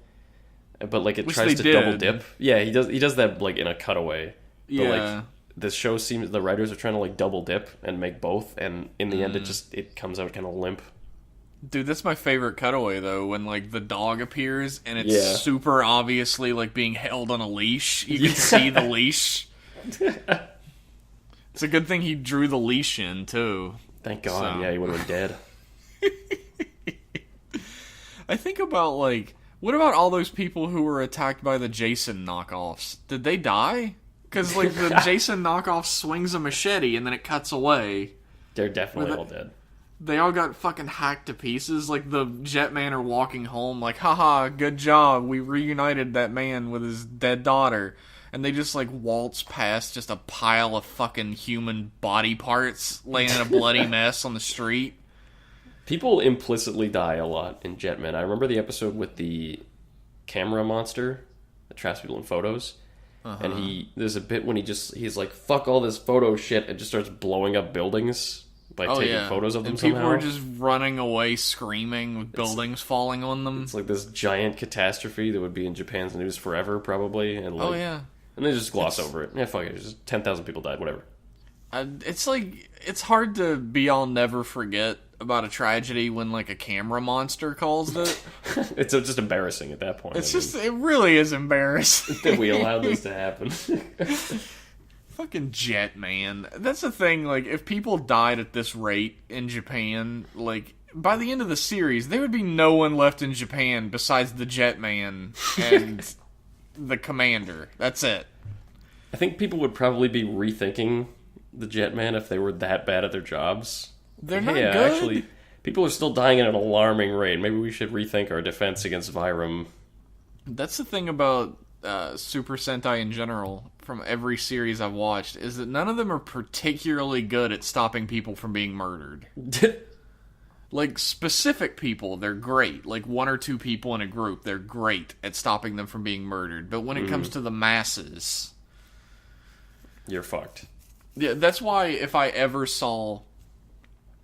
But, like, it tries to double dip. Yeah, he does that, like, in a cutaway. Yeah. But, like, this show seems... The writers are trying to, like, double dip and make both, and in the end, it comes out kind of limp. Dude, that's my favorite cutaway, though, when, like, the dog appears, and it's super obviously, like, being held on a leash. You can see the leash. It's a good thing he drew the leash in, too. Thank God, so. Yeah, he would have been dead. I think about, like... What about all those people who were attacked by the Jason knockoffs? Did they die? Because, like, the Jason knockoff swings a machete and then it cuts away. They're definitely all dead. They all got fucking hacked to pieces. Like, the Jetman are walking home like, haha, good job. We reunited that man with his dead daughter. And they just, like, waltz past just a pile of fucking human body parts laying in a bloody mess on the street. People implicitly die a lot in Jetman. I remember the episode with the camera monster that traps people in photos. And there's a bit when he's like, fuck all this photo shit, and just starts blowing up buildings by taking photos of them and somehow. People are just running away screaming with buildings falling on them. It's like this giant catastrophe that would be in Japan's news forever, probably. And like, and they just gloss over it. Yeah, fuck it. Just 10,000 people died, whatever. It's like, it's hard to be all never forget about a tragedy when, like, a camera monster calls it. It's just embarrassing at that point. It really is embarrassing. That we allowed this to happen. Fucking Jetman. That's the thing, like, if people died at this rate in Japan, like, by the end of the series, there would be no one left in Japan besides the Jetman and the commander. That's it. I think people would probably be rethinking the Jetman if they were that bad at their jobs. They're not good. Actually, people are still dying at an alarming rate. Maybe we should rethink our defense against Vyram. That's the thing about Super Sentai in general, from every series I've watched, is that none of them are particularly good at stopping people from being murdered. Like, specific people, they're great. Like, one or two people in a group, they're great at stopping them from being murdered. But when it comes to the masses... You're fucked. Yeah, that's why if I ever saw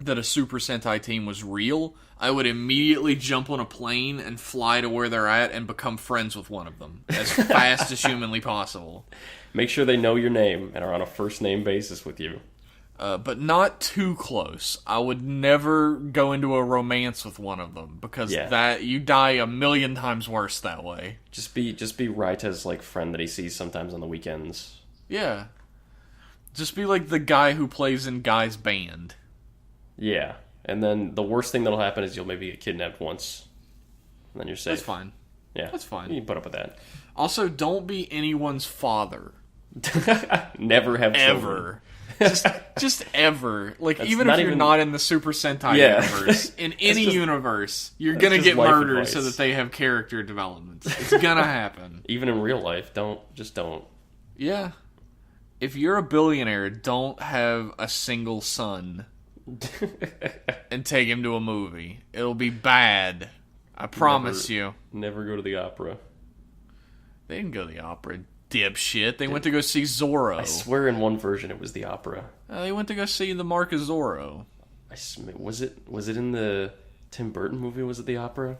that a Super Sentai team was real, I would immediately jump on a plane and fly to where they're at and become friends with one of them as fast as humanly possible. Make sure they know your name and are on a first-name basis with you. But not too close. I would never go into a romance with one of them, because that you die a million times worse that way. Just be Raita's, like, friend that he sees sometimes on the weekends. Yeah. Just be like the guy who plays in Guy's band. Yeah, and then the worst thing that'll happen is you'll maybe get kidnapped once, and then you're safe. That's fine. Yeah, that's fine. You can put up with that. Also, don't be anyone's father. Never have children. Ever. Just ever. Like, even if you're not in the Super Sentai universe, in any universe, you're gonna get murdered advice. So that they have character development. It's gonna happen. Even in real life, don't. Yeah. If you're a billionaire, don't have a single son. And take him to a movie. It'll be bad. I promise you. Never go to the opera. They didn't go to the opera, dipshit. They went to go see Zorro. I swear in one version it was the opera. They went to go see the Mark of Zorro. Was it in the Tim Burton movie? Was it the opera?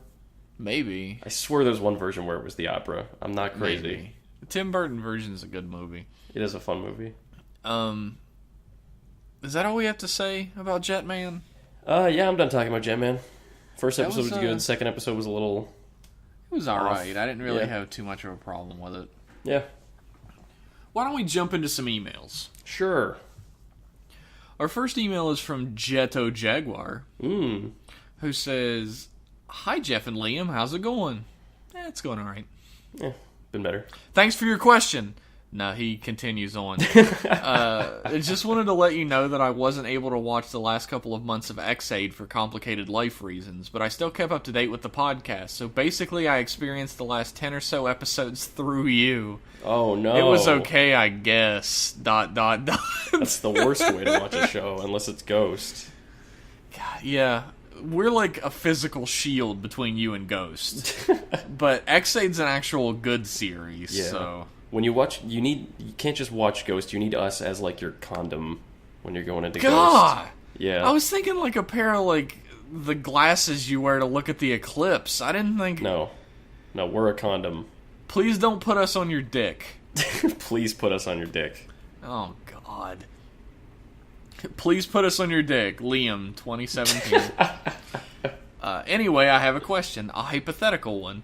Maybe. I swear there's one version where it was the opera. I'm not crazy. Maybe. The Tim Burton version is a good movie. It is a fun movie. Is that all we have to say about Jetman? Yeah, I'm done talking about Jetman. First episode was good. Second episode was a little... It was alright. I didn't really have too much of a problem with it. Yeah. Why don't we jump into some emails? Sure. Our first email is from Jetto Jaguar, who says, "Hi, Jeff and Liam. How's it going?" It's going alright. Yeah, been better. Thanks for your question. No, he continues on. I just wanted to let you know that I wasn't able to watch the last couple of months of X-Aid for complicated life reasons, but I still kept up to date with the podcast, so basically I experienced the last 10 or so episodes through you. Oh, no. It was okay, I guess. ... That's the worst way to watch a show, unless it's Ghost. God, yeah. We're like a physical shield between you and Ghost. But X-Aid's an actual good series, so... When you watch, you can't just watch Ghost. You need us as, like, your condom when you're going into God! Ghost. Yeah. I was thinking, like, a pair of, like, the glasses you wear to look at the eclipse. I didn't think... No, we're a condom. Please don't put us on your dick. Please put us on your dick. Oh, God. Please put us on your dick. Liam, 2017. Anyway, I have a question. A hypothetical one.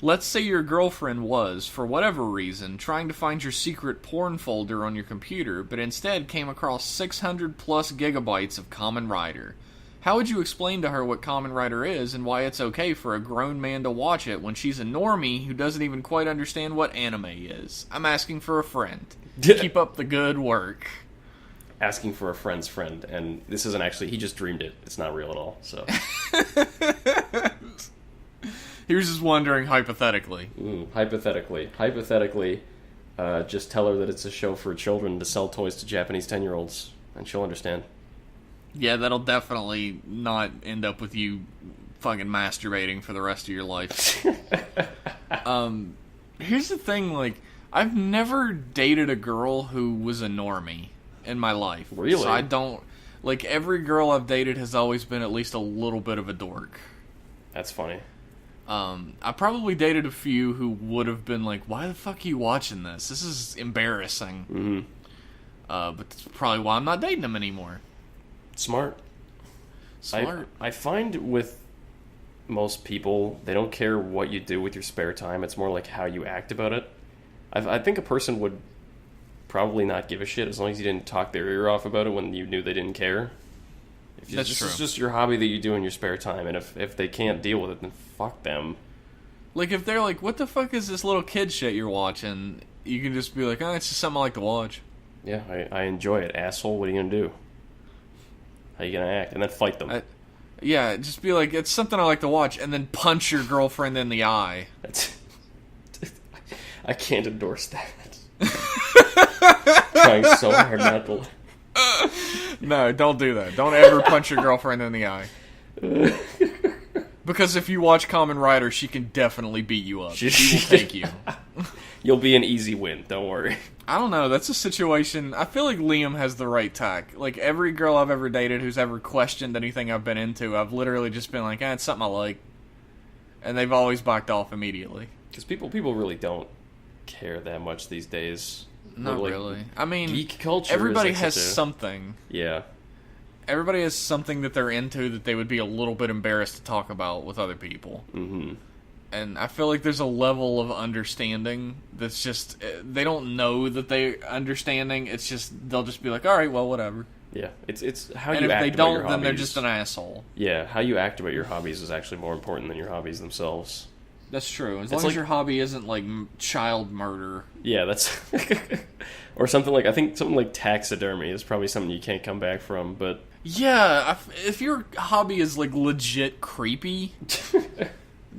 Let's say your girlfriend was, for whatever reason, trying to find your secret porn folder on your computer, but instead came across 600 plus gigabytes of Kamen Rider. How would you explain to her what Kamen Rider is and why it's okay for a grown man to watch it when she's a normie who doesn't even quite understand what anime is? I'm asking for a friend. Keep up the good work. Asking for a friend's friend, and this isn't actually, he just dreamed it. It's not real at all, so... He was just wondering hypothetically. Hypothetically, just tell her that it's a show for children to sell toys to Japanese 10-year-olds, and she'll understand. Yeah, that'll definitely not end up with you fucking masturbating for the rest of your life. Here's the thing, like, I've never dated a girl who was a normie in my life. Really? So I don't... Like, every girl I've dated has always been at least a little bit of a dork. That's funny. I probably dated a few who would have been like, why the fuck are you watching this? This is embarrassing. But that's probably why I'm not dating him anymore. Smart. Smart. I find with most people, they don't care what you do with your spare time. It's more like how you act about it. I think a person would probably not give a shit as long as you didn't talk their ear off about it when you knew they didn't care. If That's this true. is just your hobby that you do in your spare time, and if they can't deal with it, then fuck them. Like, if they're like, what the fuck is this little kid shit you're watching? You can just be like, oh, it's just something I like to watch. Yeah, I enjoy it, asshole. What are you gonna do? How you gonna act? And then fight them. Yeah, just be like, it's something I like to watch, and then punch your girlfriend in the eye. I can't endorse that. Trying so hard not to. No, don't do that. Don't ever punch your girlfriend in the eye. Because if you watch Kamen Rider, she can definitely beat you up. She will take you. You'll be an easy win, don't worry. I don't know, that's a situation... I feel like Liam has the right tack. Like, every girl I've ever dated who's ever questioned anything I've been into, I've literally just been like, it's something I like. And they've always backed off immediately. Because people really don't care that much these days. Not like, really. I mean, geek culture everybody is like has something. Yeah. Everybody has something that they're into that they would be a little bit embarrassed to talk about with other people. Mm-hmm. And I feel like there's a level of understanding that's just... They don't know that they're understanding. It's just... They'll just be like, alright, well, whatever. Yeah. It's how and you act about your hobbies. And if they don't, then they're just an asshole. Yeah. How you act about your hobbies is actually more important than your hobbies themselves. That's true. As long as your hobby isn't, like, child murder. Yeah, that's... or something like... I think something like taxidermy is probably something you can't come back from, but... Yeah, if your hobby is, like, legit creepy...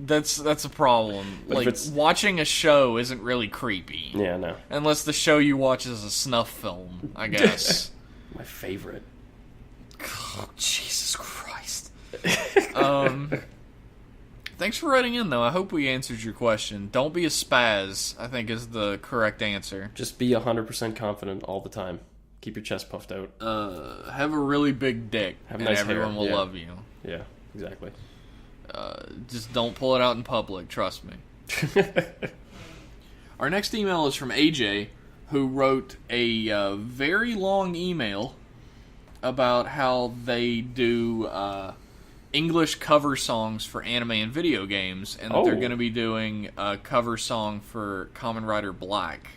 That's a problem. But like, watching a show isn't really creepy. Yeah, no. Unless the show you watch is a snuff film, I guess. My favorite. Oh, Jesus Christ. Thanks for writing in, though. I hope we answered your question. Don't be a spaz, I think is the correct answer. Just be 100% confident all the time. Keep your chest puffed out. Have a really big dick, Have and nice everyone hair. will Yeah. love you. Yeah, exactly. Just don't pull it out in public, trust me. Our next email is from AJ, who wrote a very long email about how they do English cover songs for anime and video games, and that they're going to be doing a cover song for Kamen Rider Black.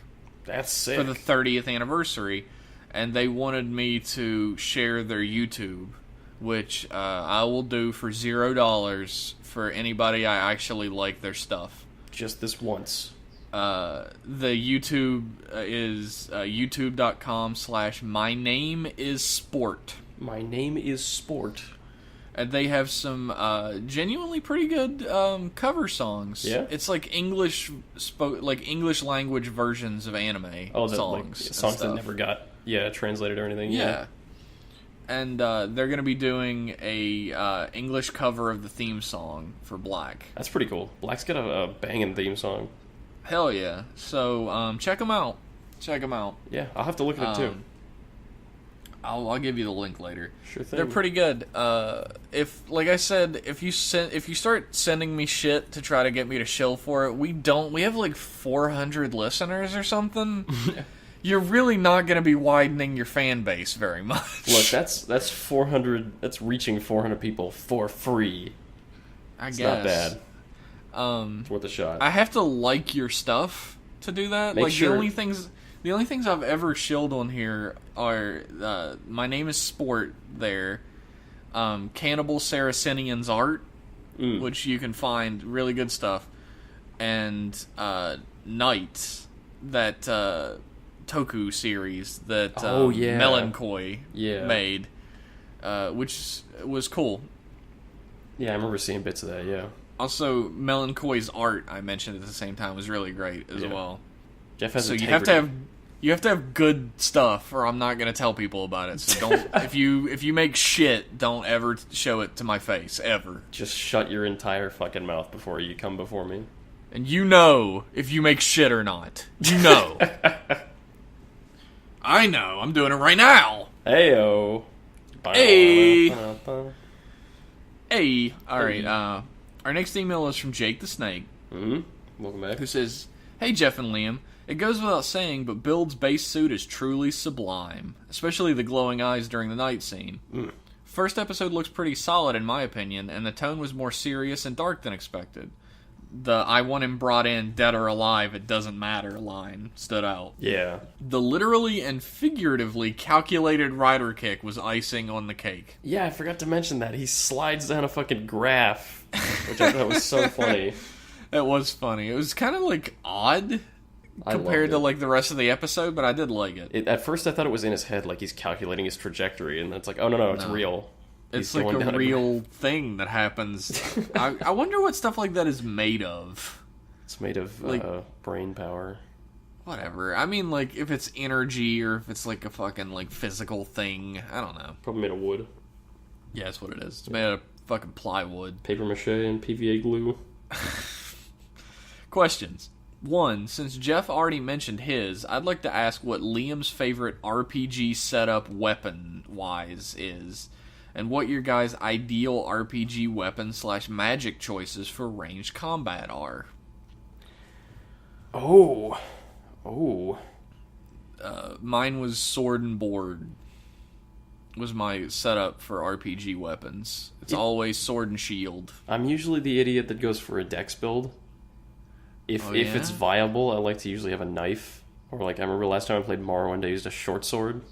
That's sick. For the 30th anniversary, and they wanted me to share their YouTube, which I will do for $0 for anybody I actually like their stuff. Just this once. The YouTube is youtube.com/mynameisport. My name is Sport. And they have some genuinely pretty good cover songs. Yeah? It's like English English language versions of anime songs. Like, songs that never got translated or anything. Yeah. And they're going to be doing a English cover of the theme song for Black. That's pretty cool. Black's got a banging theme song. Hell yeah. So check them out. Yeah, I'll have to look at it too. I'll give you the link later. Sure thing. They're pretty good. If, like I said, if you start sending me shit to try to get me to shill for it, we have like 400 listeners or something. You're really not going to be widening your fan base very much. Look, that's 400. That's reaching 400 people for free. It's not bad. It's worth a shot. I have to like your stuff to do that. Make like sure. The only things I've ever shilled on here are My Name is Sport there, Cannibal Saracenian's art, which you can find really good stuff, and Night, that Toku series that Melankoi made, which was cool. Yeah, I remember seeing bits of that, yeah. Also, Melancholy's art I mentioned at the same time was really great as well. Jeff has integrity. you have to have good stuff, or I'm not going to tell people about it. So don't if you make shit, don't ever show it to my face ever. Just shut your entire fucking mouth before you come before me. And you know if you make shit or not. You know. I know. I'm doing it right now. Heyo. Hey. Hey. All right. Our next email is from Jake the Snake. Mm-hmm. Welcome back. Who says, "Hey Jeff and Liam, It goes without saying, but Build's base suit is truly sublime, especially the glowing eyes during the night scene. First episode looks pretty solid in my opinion, and the tone was more serious and dark than expected. The "I want him brought in, dead or alive, it doesn't matter" line stood out. Yeah. The literally and figuratively calculated rider kick was icing on the cake. Yeah, I forgot to mention that. He slides down a fucking graph, which I thought was so funny. That was funny. It was kind of, like, odd compared to, like, the rest of the episode, but I did like it. At first I thought it was in his head, like he's calculating his trajectory, and it's like, oh, no, it's real. It's like a real thing that happens. I wonder what stuff like that is made of. It's made of like, brain power. Whatever. I mean, like, if it's energy or if it's like a fucking, like, physical thing. I don't know. Probably made of wood. Yeah, that's what it is. It's made out of fucking plywood. Paper mache and PVA glue. Questions. 1. Since Jeff already mentioned his, I'd like to ask what Liam's favorite RPG setup weapon-wise is. And what your guys' ideal RPG weapon / magic choices for ranged combat are. Oh. Mine was sword and board. Was my setup for RPG weapons. It's always sword and shield. I'm usually the idiot that goes for a dex build. If it's viable, I like to usually have a knife. Or like, I remember last time I played Morrowind, I used a short sword.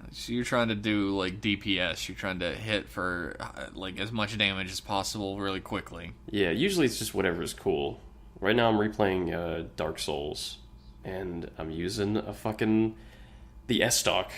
So you're trying to do, like, DPS. You're trying to hit for, like, as much damage as possible really quickly. Yeah, usually it's just whatever is cool. Right now I'm replaying Dark Souls, and I'm using the S-Stock.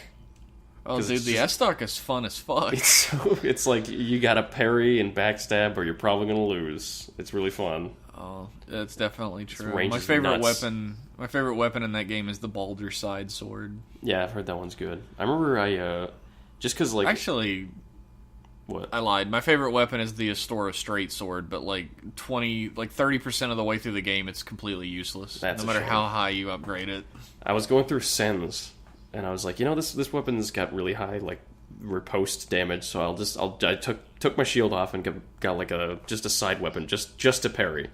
Oh, dude, the S-Stock is fun as fuck. It's like, you gotta parry and backstab, or you're probably gonna lose. It's really fun. Oh, that's definitely true. My favorite weapon in that game is the Baldur side sword. Yeah, I've heard that one's good. I remember just because, like... Actually, what? I lied. My favorite weapon is the Astora straight sword, but like 30% of the way through the game, it's completely useless. No matter how high you upgrade it. I was going through Sens, and I was like, this weapon's got really high, like, riposte damage, so I took my shield off and got like just a side weapon, just to parry.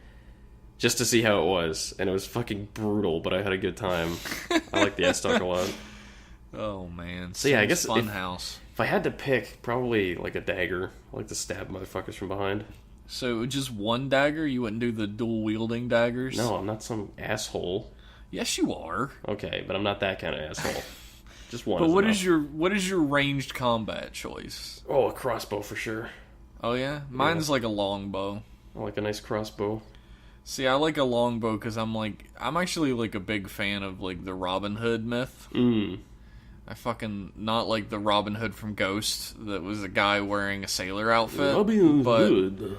Just to see how it was, and it was fucking brutal, but I had a good time. I like the S-Stock a lot. Oh, man. So yeah, I guess Funhouse. If I had to pick, probably like a dagger. I like to stab motherfuckers from behind. So just one dagger? You wouldn't do the dual-wielding daggers? No, I'm not some asshole. Yes, you are. Okay, but I'm not that kind of asshole. Just one. But what is your ranged combat choice? Oh, a crossbow for sure. Oh, yeah? Mine's like a longbow. I like a nice crossbow. See, I like a longbow because I'm actually like a big fan of like the Robin Hood myth. I fucking not like the Robin Hood from Ghost that was a guy wearing a sailor outfit. Robin Hood.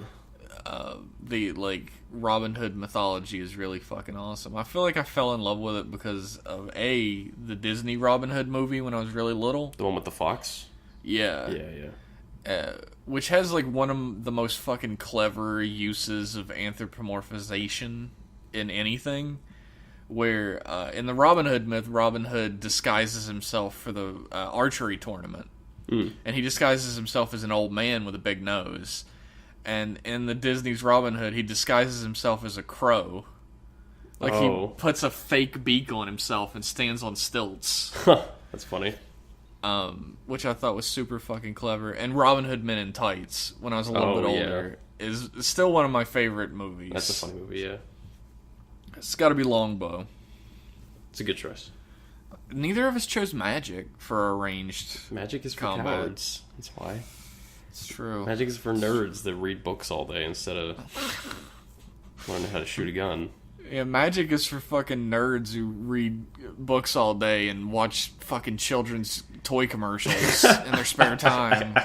The like Robin Hood mythology is really fucking awesome. I feel like I fell in love with it because of the Disney Robin Hood movie when I was really little. The one with the fox? Yeah. Which has like one of the most fucking clever uses of anthropomorphization in anything. Where in the Robin Hood myth, Robin Hood disguises himself for the archery tournament. And he disguises himself as an old man with a big nose. And in the Disney's Robin Hood, he disguises himself as a crow. Like, he puts a fake beak on himself and stands on stilts. That's funny. Which I thought was super fucking clever. And Robin Hood Men in Tights, when I was a little bit older, is still one of my favorite movies. That's a funny movie, yeah. It's gotta be Longbow. It's a good choice. Neither of us chose magic for our ranged Magic is for combat. cowards. That's why. It's true. Magic is for nerds that read books all day instead of learning how to shoot a gun. Yeah, magic is for fucking nerds who read books all day and watch fucking children's toy commercials in their spare time.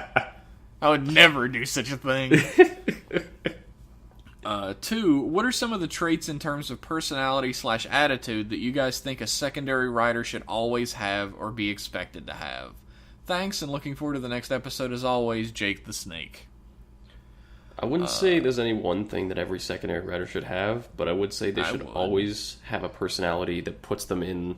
I would never do such a thing. 2, what are some of the traits in terms of personality / attitude that you guys think a secondary rider should always have or be expected to have? Thanks, and looking forward to the next episode as always, Jake the Snake. I wouldn't say there's any one thing that every secondary rider should have, but I would say they should always have a personality that puts them in,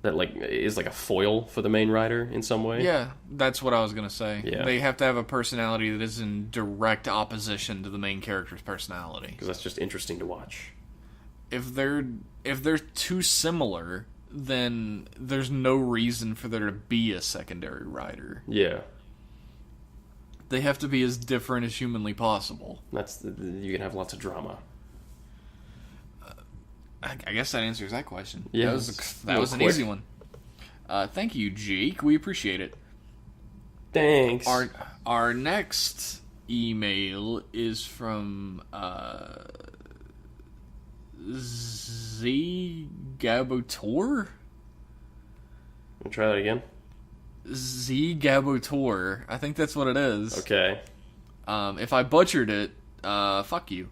that like is like a foil for the main rider in some way. Yeah, that's what I was going to say. Yeah. They have to have a personality that is in direct opposition to the main character's personality. Because that's just interesting to watch. if they're too similar, then there's no reason for there to be a secondary rider. Yeah. They have to be as different as humanly possible. You can have lots of drama. I guess that answers that question. Yeah, that was an easy one. Thank you, Jake. We appreciate it. Thanks. Our next email is from Z Gabotor. Try that again. Z Gabotor. I think that's what it is. Okay. If I butchered it, fuck you.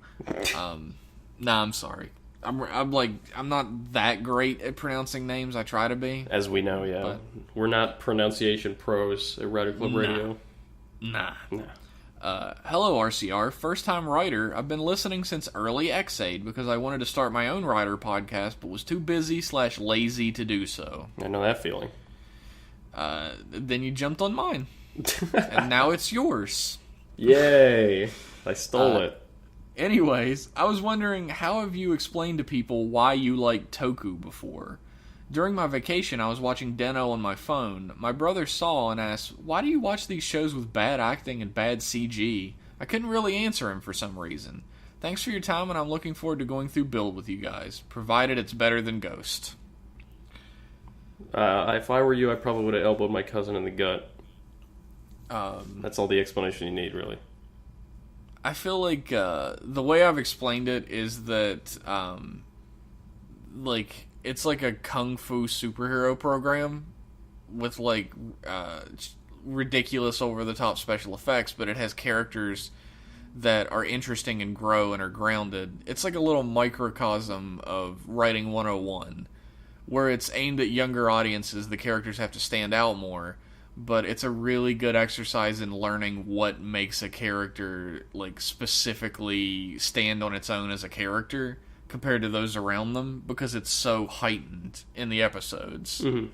Nah, I'm sorry. I'm not that great at pronouncing names. I try to be. As we know, yeah. But we're not pronunciation pros at Rider Club Radio. Nah. Hello, RCR. First time writer. I've been listening since early X-Aid because I wanted to start my own writer podcast, but was too busy/lazy to do so. I know that feeling. Then you jumped on mine. And now it's yours. Yay. I stole it. Anyways, I was wondering, how have you explained to people why you like Toku before? During my vacation, I was watching Den-O on my phone. My brother saw and asked, why do you watch these shows with bad acting and bad CG? I couldn't really answer him for some reason. Thanks for your time, and I'm looking forward to going through Build with you guys, provided it's better than Ghost. If I were you, I probably would have elbowed my cousin in the gut. That's all the explanation you need, really. I feel like the way I've explained it is that it's like a kung fu superhero program with ridiculous over the top special effects, but it has characters that are interesting and grow and are grounded. It's like a little microcosm of writing 101, where it's aimed at younger audiences. The characters have to stand out more. But it's a really good exercise in learning what makes a character specifically stand on its own as a character compared to those around them, because it's so heightened in the episodes. Mm-hmm.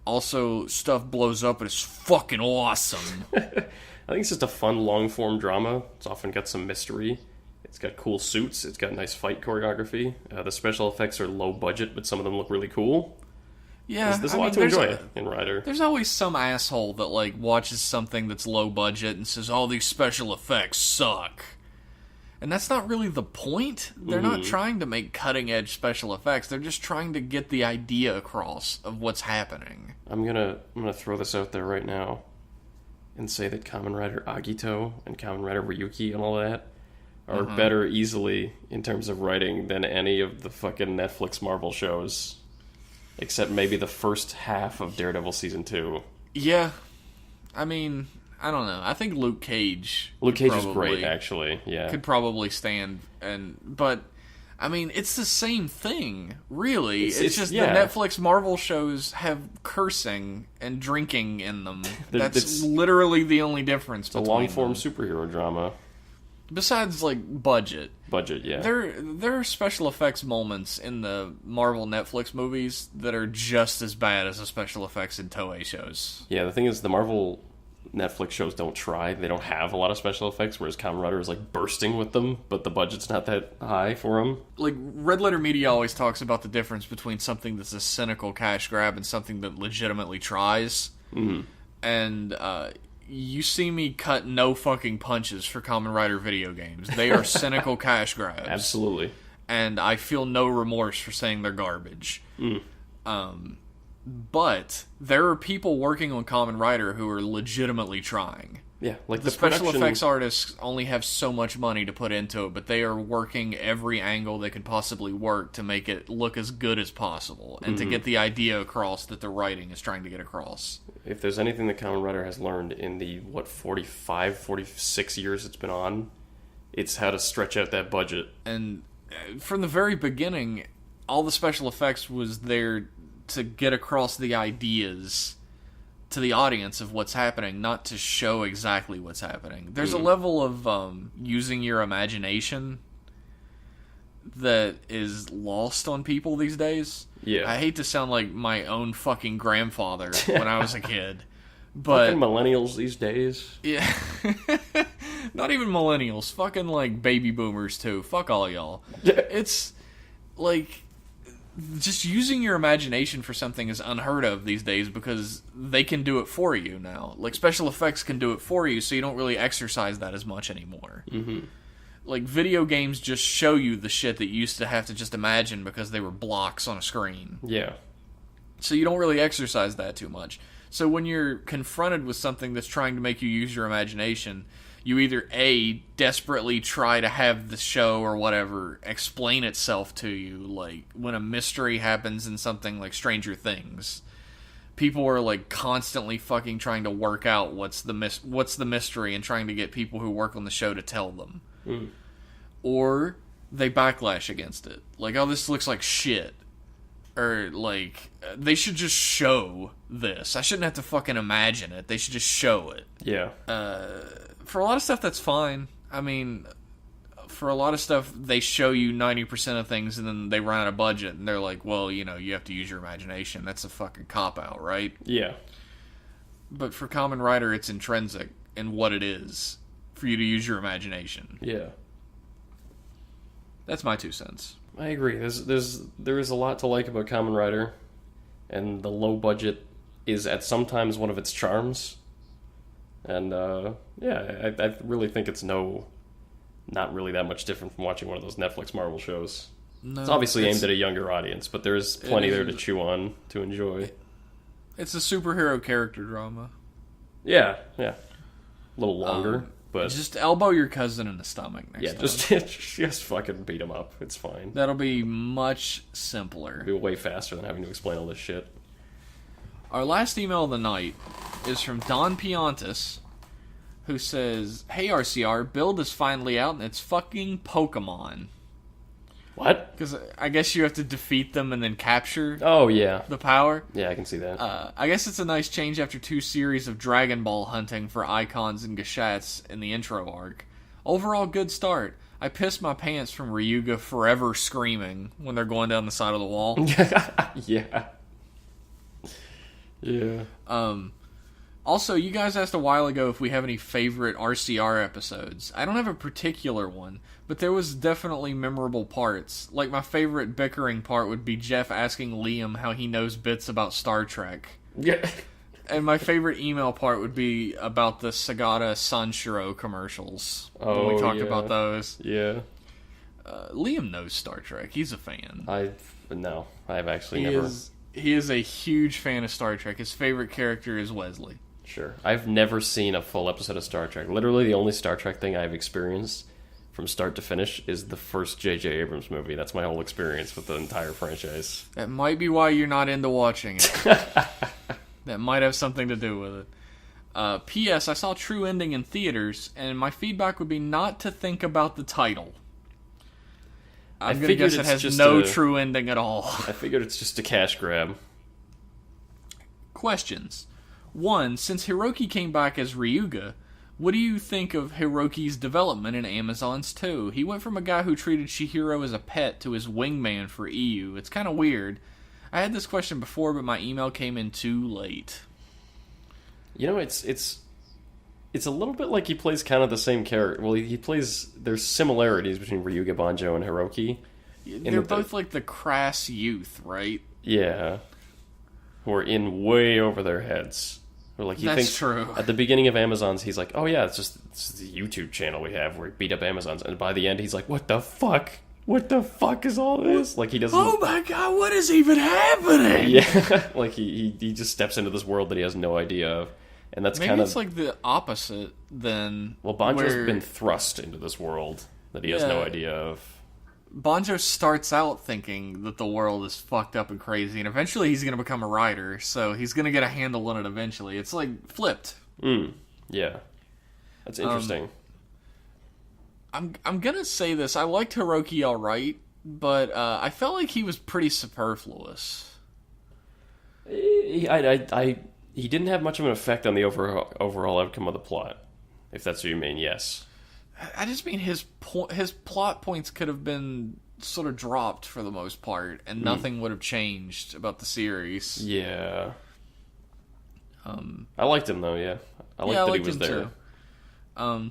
Also, stuff blows up and it's fucking awesome. I think it's just a fun long-form drama. It's often got some mystery. It's got cool suits. It's got nice fight choreography. The special effects are low budget, but some of them look really cool. Yeah, there's a lot to enjoy in Rider. There's always some asshole that watches something that's low budget and says, "Oh, these special effects suck," and that's not really the point. They're not trying to make cutting edge special effects. They're just trying to get the idea across of what's happening. I'm gonna throw this out there right now, and say that Kamen Rider Agito and Kamen Rider Ryuki and all that are better easily in terms of writing than any of the fucking Netflix Marvel shows. Except maybe the first half of Daredevil Season 2. Yeah. I mean, I don't know. I think Luke Cage is great, actually. Yeah. Could probably stand. But, I mean, it's the same thing, really. It's just the Netflix Marvel shows have cursing and drinking in them. That's literally the only difference between them. It's a long-form superhero drama. Besides, budget. Budget, yeah. There are special effects moments in the Marvel Netflix movies that are just as bad as the special effects in Toei shows. Yeah, the thing is, the Marvel Netflix shows don't try. They don't have a lot of special effects, whereas Kamen Rider is, bursting with them, but the budget's not that high for them. Red Letter Media always talks about the difference between something that's a cynical cash grab and something that legitimately tries. Mm-hmm. And, you see me cut no fucking punches for Kamen Rider video games. They are cynical cash grabs. Absolutely. And I feel no remorse for saying they're garbage. But there are people working on Kamen Rider who are legitimately trying. Yeah, the special effects artists only have so much money to put into it, but they are working every angle they could possibly work to make it look as good as possible, and to get the idea across that the writing is trying to get across. If there's anything that Kamen Rider has learned in the, 46 years it's been on, it's how to stretch out that budget. And from the very beginning, all the special effects was there to get across the ideas to the audience of what's happening, not to show exactly what's happening. There's a level of using your imagination that is lost on people these days. Yeah. I hate to sound like my own fucking grandfather when I was a kid. But fucking millennials these days. Yeah. Not even millennials. Fucking, like, baby boomers, too. Fuck all y'all. It's, like, just using your imagination for something is unheard of these days because they can do it for you now. Like, special effects can do it for you, so you don't really exercise that as much anymore. Mm-hmm. Like, video games just show you the shit that you used to have to just imagine because they were blocks on a screen. Yeah. So you don't really exercise that too much. So when you're confronted with something that's trying to make you use your imagination, you either A, desperately try to have the show or whatever explain itself to you. Like, when a mystery happens in something like Stranger Things, people are, like, constantly fucking trying to work out what's the mystery and trying to get people who work on the show to tell them. Mm. Or they backlash against it. Like, oh, this looks like shit. Or, like, they should just show this. I shouldn't have to fucking imagine it. They should just show it. Yeah. For a lot of stuff, that's fine. I mean, for a lot of stuff, they show you 90% of things and then they run out of budget and they're like, well, you know, you have to use your imagination. That's a fucking cop-out, right? Yeah. But for Kamen Rider, it's intrinsic in what it is for you to use your imagination. Yeah. That's my 2 cents. I agree. There is a lot to like about Kamen Rider, and the low budget is at sometimes one of its charms. And yeah, I really think it's not really that much different from watching one of those Netflix Marvel shows. No, it's obviously aimed at a younger audience, but there's plenty there to chew on, to enjoy. It's a superhero character drama. Yeah. A little longer. But just elbow your cousin in the stomach next time. Just fucking beat him up. It's fine. That'll be much simpler. It'll be way faster than having to explain all this shit. Our last email of the night is from Don Piontis, who says, "Hey RCR, Build is finally out and it's fucking Pokemon." What? Because I guess you have to defeat them and then capture the power. Yeah, I can see that. I guess it's a nice change after 2 series of Dragon Ball hunting for icons and gashats in the intro arc. Overall, good start. I pissed my pants from Ryuga forever screaming when they're going down the side of the wall. Yeah. Yeah. Also, you guys asked a while ago if we have any favorite RCR episodes. I don't have a particular one, but there was definitely memorable parts. Like, my favorite bickering part would be Jeff asking Liam how he knows bits about Star Trek. Yeah. And my favorite email part would be about the Sagata Sanshiro commercials. Oh, when we talked about those. Yeah. Liam knows Star Trek. He's a fan. I've actually never... He is a huge fan of Star Trek. His favorite character is Wesley. Sure. I've never seen a full episode of Star Trek. Literally, the only Star Trek thing I've experienced from start to finish is the first J.J. Abrams movie. That's my whole experience with the entire franchise. That might be why you're not into watching it. That might have something to do with it. P.S. I saw True Ending in theaters, and my feedback would be not to think about the title. I'm going to guess it has no true ending at all. I figured it's just a cash grab. Questions. 1. Since Hiroki came back as Ryuga, what do you think of Hiroki's development in Amazons 2? He went from a guy who treated Chihiro as a pet to his wingman for EU. It's kind of weird. I had this question before, but my email came in too late. You know, it's a little bit like he plays kind of the same character. Well, he plays... There's similarities between Ryuga, Banjo, and Hiroki. They're both like the crass youth, right? Yeah. Who are in way over their heads. Or like That's thinks, true. At the beginning of Amazons, he's like, oh yeah, it's the YouTube channel we have where we beat up Amazons. And by the end, he's like, what the fuck? What the fuck is all this? Like, he doesn't... Oh my god, what is even happening? Yeah. Like, he just steps into this world that he has no idea of. And that's Maybe kind of... it's like the opposite then. Well, Banjo's been thrust into this world that he has no idea of. Banjo starts out thinking that the world is fucked up and crazy, and eventually he's going to become a rider, so he's going to get a handle on it eventually. It's like flipped. Yeah. That's interesting. I'm going to say this. I liked Hiroki alright, but I felt like he was pretty superfluous. He didn't have much of an effect on the overall outcome of the plot, if that's what you mean, yes. I just mean his plot points could have been sort of dropped for the most part, and nothing would have changed about the series. Yeah. I liked him, though, yeah. I liked that he was there.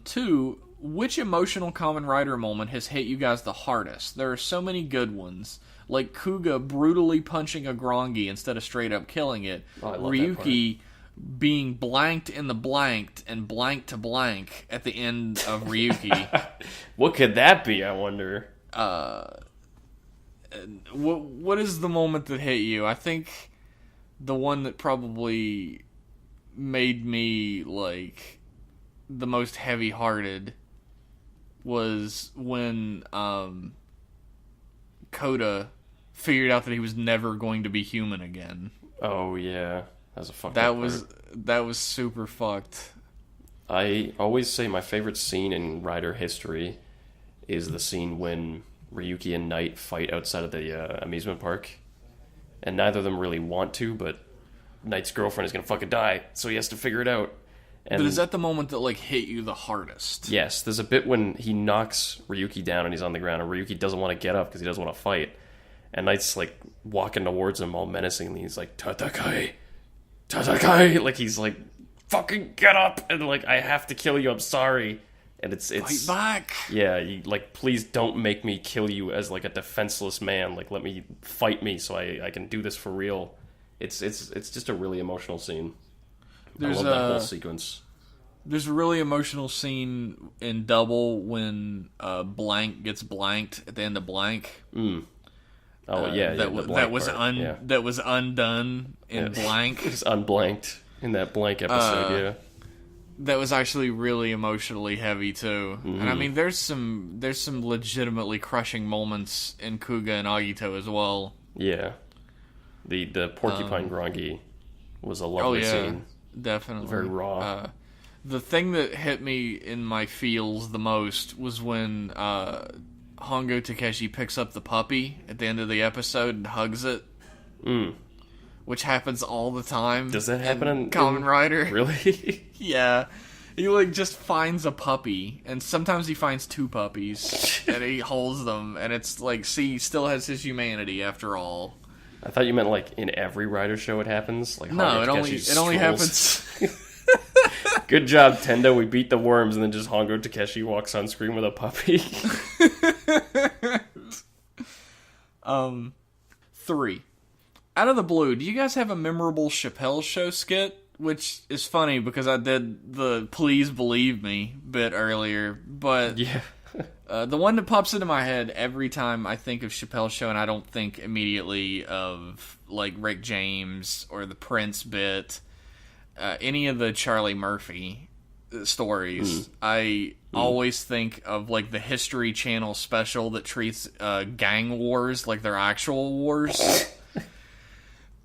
2, which emotional Kamen Rider moment has hit you guys the hardest? There are so many good ones. Like Kuga brutally punching a Grongi instead of straight up killing it. Oh, I love Ryuki being blanked in the blanked and blank to blank at the end of Ryuki. What could that be, I wonder? What is the moment that hit you? I think the one that probably made me, like, the most heavy-hearted was when Koda figured out that he was never going to be human again. Oh, yeah. That was a fucked That was super fucked. I always say my favorite scene in Rider history is the scene when Ryuki and Knight fight outside of the amusement park. And neither of them really want to, but Knight's girlfriend is going to fucking die, so he has to figure it out. And but is that the moment that, like, hit you the hardest? Yes, there's a bit when he knocks Ryuki down and he's on the ground, and Ryuki doesn't want to get up because he doesn't want to fight. And Knight's, like, walking towards him all menacingly. He's like, Tatakai! Tatakai! Like, he's like, fucking get up! And, like, I have to kill you, I'm sorry. And it's fight back! Yeah, like, please don't make me kill you as, like, a defenseless man. Like, let me fight so I can do this for real. It's just a really emotional scene. I love that whole sequence. There's a really emotional scene in Double when Blank gets blanked at the end of Blank. Oh yeah, that was undone in Blank. It's unblanked in that Blank episode. Yeah, that was actually really emotionally heavy too. And I mean, there's some legitimately crushing moments in Kuga and Agito as well. Yeah, the porcupine Grongi was a lovely scene. Definitely. Very raw. The thing that hit me in my feels the most was when Hongo Takeshi picks up the puppy at the end of the episode and hugs it. Which happens all the time. Does that happen in Kamen Rider? Really? Yeah. He, like, just finds a puppy, and sometimes he finds 2 puppies, and he holds them, and it's like, see, he still has his humanity after all. I thought you meant, like, in every Rider show it happens? Like, no, it only happens... Good job, Tendo. We beat the worms, and then just Hongo Takeshi walks on screen with a puppy. 3. Out of the blue, do you guys have a memorable Chappelle Show skit? Which is funny because I did the Please Believe Me bit earlier, but yeah. The one that pops into my head every time I think of Chappelle Show, and I don't think immediately of, like, Rick James or the Prince bit, any of the Charlie Murphy stories. I always think of, like, the History Channel special that treats gang wars like they're actual wars.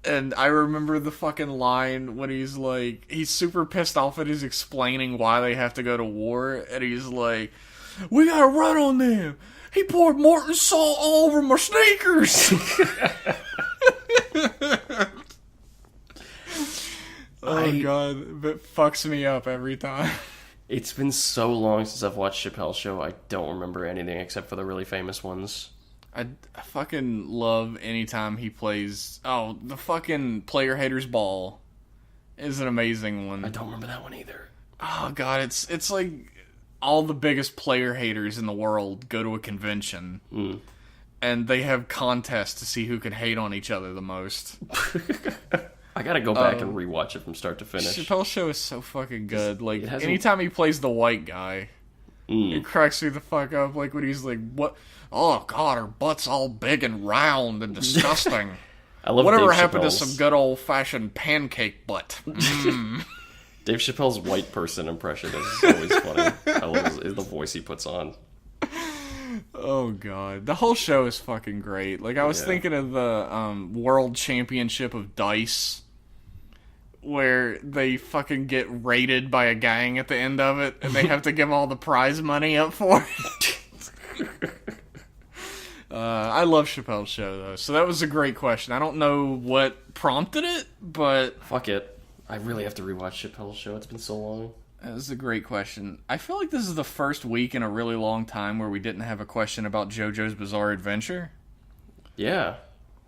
And I remember the fucking line when he's like, he's super pissed off and he's explaining why they have to go to war, and he's like, we gotta run on them. He poured Morton salt all over my sneakers. Oh god, that fucks me up every time. It's been so long since I've watched Chappelle's Show, I don't remember anything except for the really famous ones. I fucking love anytime he plays... Oh, the fucking Player Haters Ball is an amazing one. I don't remember that one either. Oh god, it's like all the biggest player haters in the world go to a convention. And they have contests to see who can hate on each other the most. I gotta go back and rewatch it from start to finish. Chappelle's Show is so fucking good. Like, anytime he plays the white guy, it cracks me the fuck up. Like, when he's like, what? Oh, God, her butt's all big and round and disgusting. I love Whatever Dave happened Chappelle's... to some good old-fashioned pancake butt? Dave Chappelle's white person impression is always funny. I love the voice he puts on. Oh, God. The whole show is fucking great. Like, I was thinking of the World Championship of Dice, where they fucking get raided by a gang at the end of it, and they have to give all the prize money up for it. I love Chappelle's Show, though, so that was a great question. I don't know what prompted it, but... Fuck it. I really have to rewatch Chappelle's Show. It's been so long. That was a great question. I feel like this is the first week in a really long time where we didn't have a question about JoJo's Bizarre Adventure. Yeah.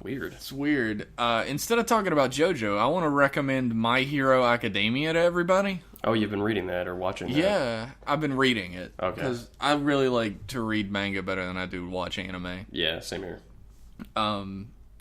Weird. It's weird. Instead of talking about JoJo, I want to recommend My Hero Academia to everybody. Oh, you've been reading that or watching that? Yeah, I've been reading it. Okay. Because I really like to read manga better than I do watch anime. Yeah, same here.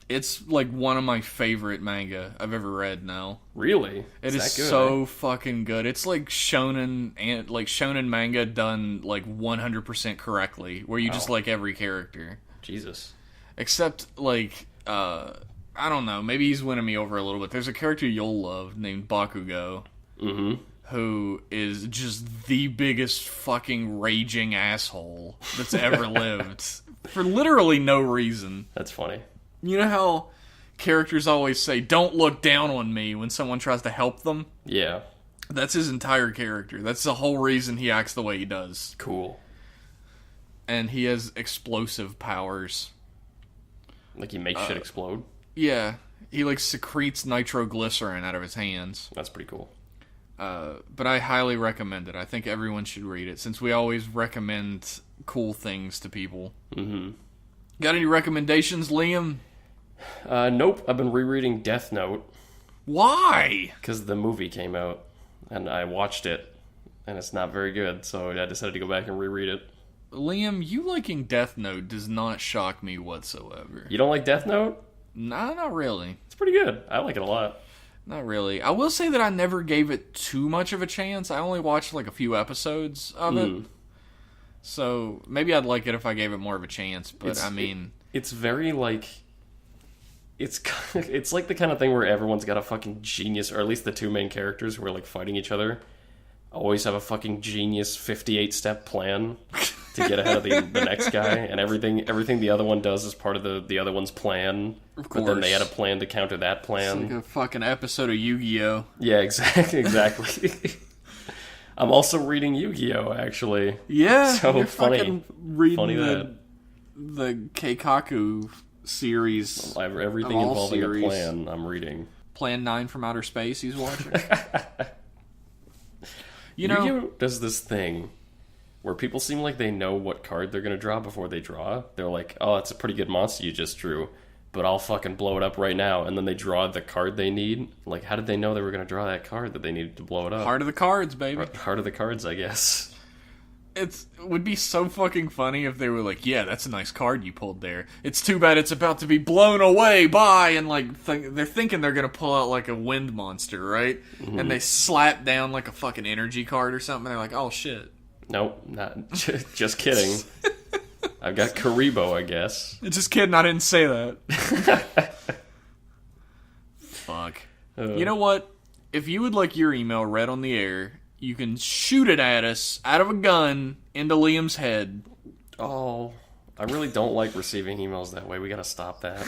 It's like one of my favorite manga I've ever read now. Really? It is so fucking good. It's like shonen manga done like 100% correctly, where you just like every character. Jesus. Except like I don't know, maybe he's winning me over a little bit. There's a character you'll love named Bakugo. Mm-hmm. Who is just the biggest fucking raging asshole that's ever lived. For literally no reason. That's funny. You know how characters always say, don't look down on me when someone tries to help them? Yeah. That's his entire character. That's the whole reason he acts the way he does. Cool. And he has explosive powers. Like he makes shit explode? Yeah. He like secretes nitroglycerin out of his hands. That's pretty cool. But I highly recommend it. I think everyone should read it, since we always recommend cool things to people. Mm-hmm. Got any recommendations, Liam? Nope. I've been rereading Death Note. Why? Because the movie came out, and I watched it, and it's not very good, so I decided to go back and reread it. Liam, you liking Death Note does not shock me whatsoever. You don't like Death Note? Nah, not really. It's pretty good. I like it a lot. Not really. I will say that I never gave it too much of a chance. I only watched like a few episodes of it. So maybe I'd like it if I gave it more of a chance, but it's very like... It's like the kind of thing where everyone's got a fucking genius, or at least the two main characters who are like fighting each other, always have a fucking genius 58-step plan to get ahead of the next guy, and everything the other one does is part of the other one's plan. Of course. But then they had a plan to counter that plan. It's like a fucking episode of Yu-Gi-Oh! Yeah, exactly. I'm also reading Yu-Gi-Oh! Actually. Yeah, so you're funny. Fucking reading the Keikaku series. Everything involving a plan, I'm reading. Plan 9 from Outer Space he's watching. Yu-Gi-Oh! Does this thing where people seem like they know what card they're going to draw before they draw. They're like, oh, that's a pretty good monster you just drew, but I'll fucking blow it up right now. And then they draw the card they need. Like, how did they know they were going to draw that card that they needed to blow it up? Heart of the cards, baby. Heart of the cards, I guess. It would be so fucking funny if they were like, yeah, that's a nice card you pulled there. It's too bad it's about to be blown away by, and like they're thinking they're going to pull out like a wind monster, right? Mm-hmm. And they slap down like a fucking energy card or something, and they're like, oh shit. Nope, not just kidding. I've got Karibo, I guess. Just kidding, I didn't say that. Fuck. You know what? If you would like your email read on the air, you can shoot it at us out of a gun into Liam's head. Oh, I really don't like receiving emails that way. We gotta stop that.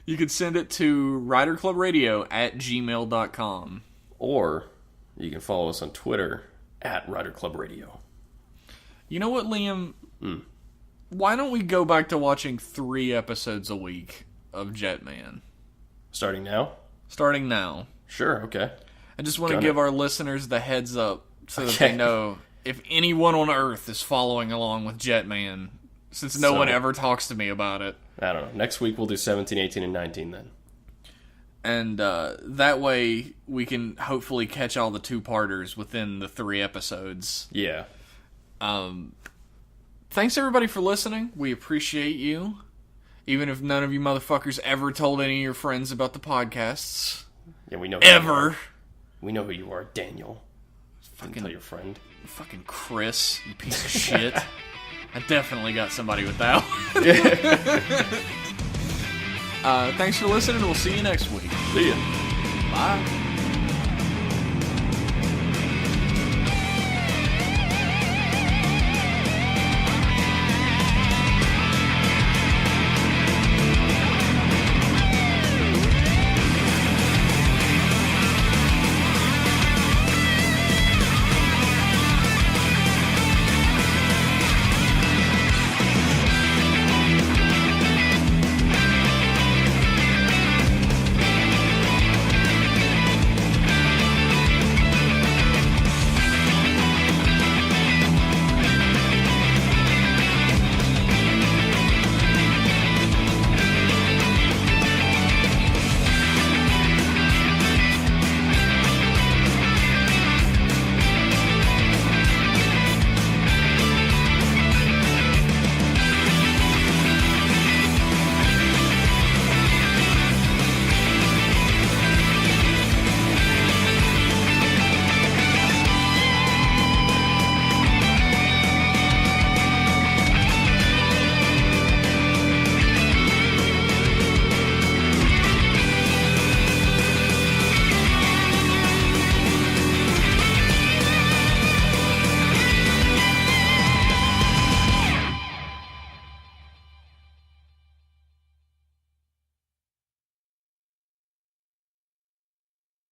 You could send it to riderclubradio@gmail.com. Or you can follow us on Twitter @riderclubradio. You know what, Liam? Why don't we go back to watching 3 episodes a week of Jetman? Starting now? Starting now. Sure, okay. I just want to give our listeners the heads up so that they know if anyone on Earth is following along with Jetman, since no one ever talks to me about it. I don't know. Next week we'll do 17, 18, and 19 then. And that way we can hopefully catch all the 2-parters within the 3 episodes. Yeah. Thanks everybody for listening. We appreciate you. Even if none of you motherfuckers ever told any of your friends about the podcasts. Yeah, we know. Ever. We know who you are, Daniel. Fucking tell your friend. Fucking Chris, you piece of shit. I definitely got somebody with that one. Thanks for listening. We'll see you next week. See ya. Bye.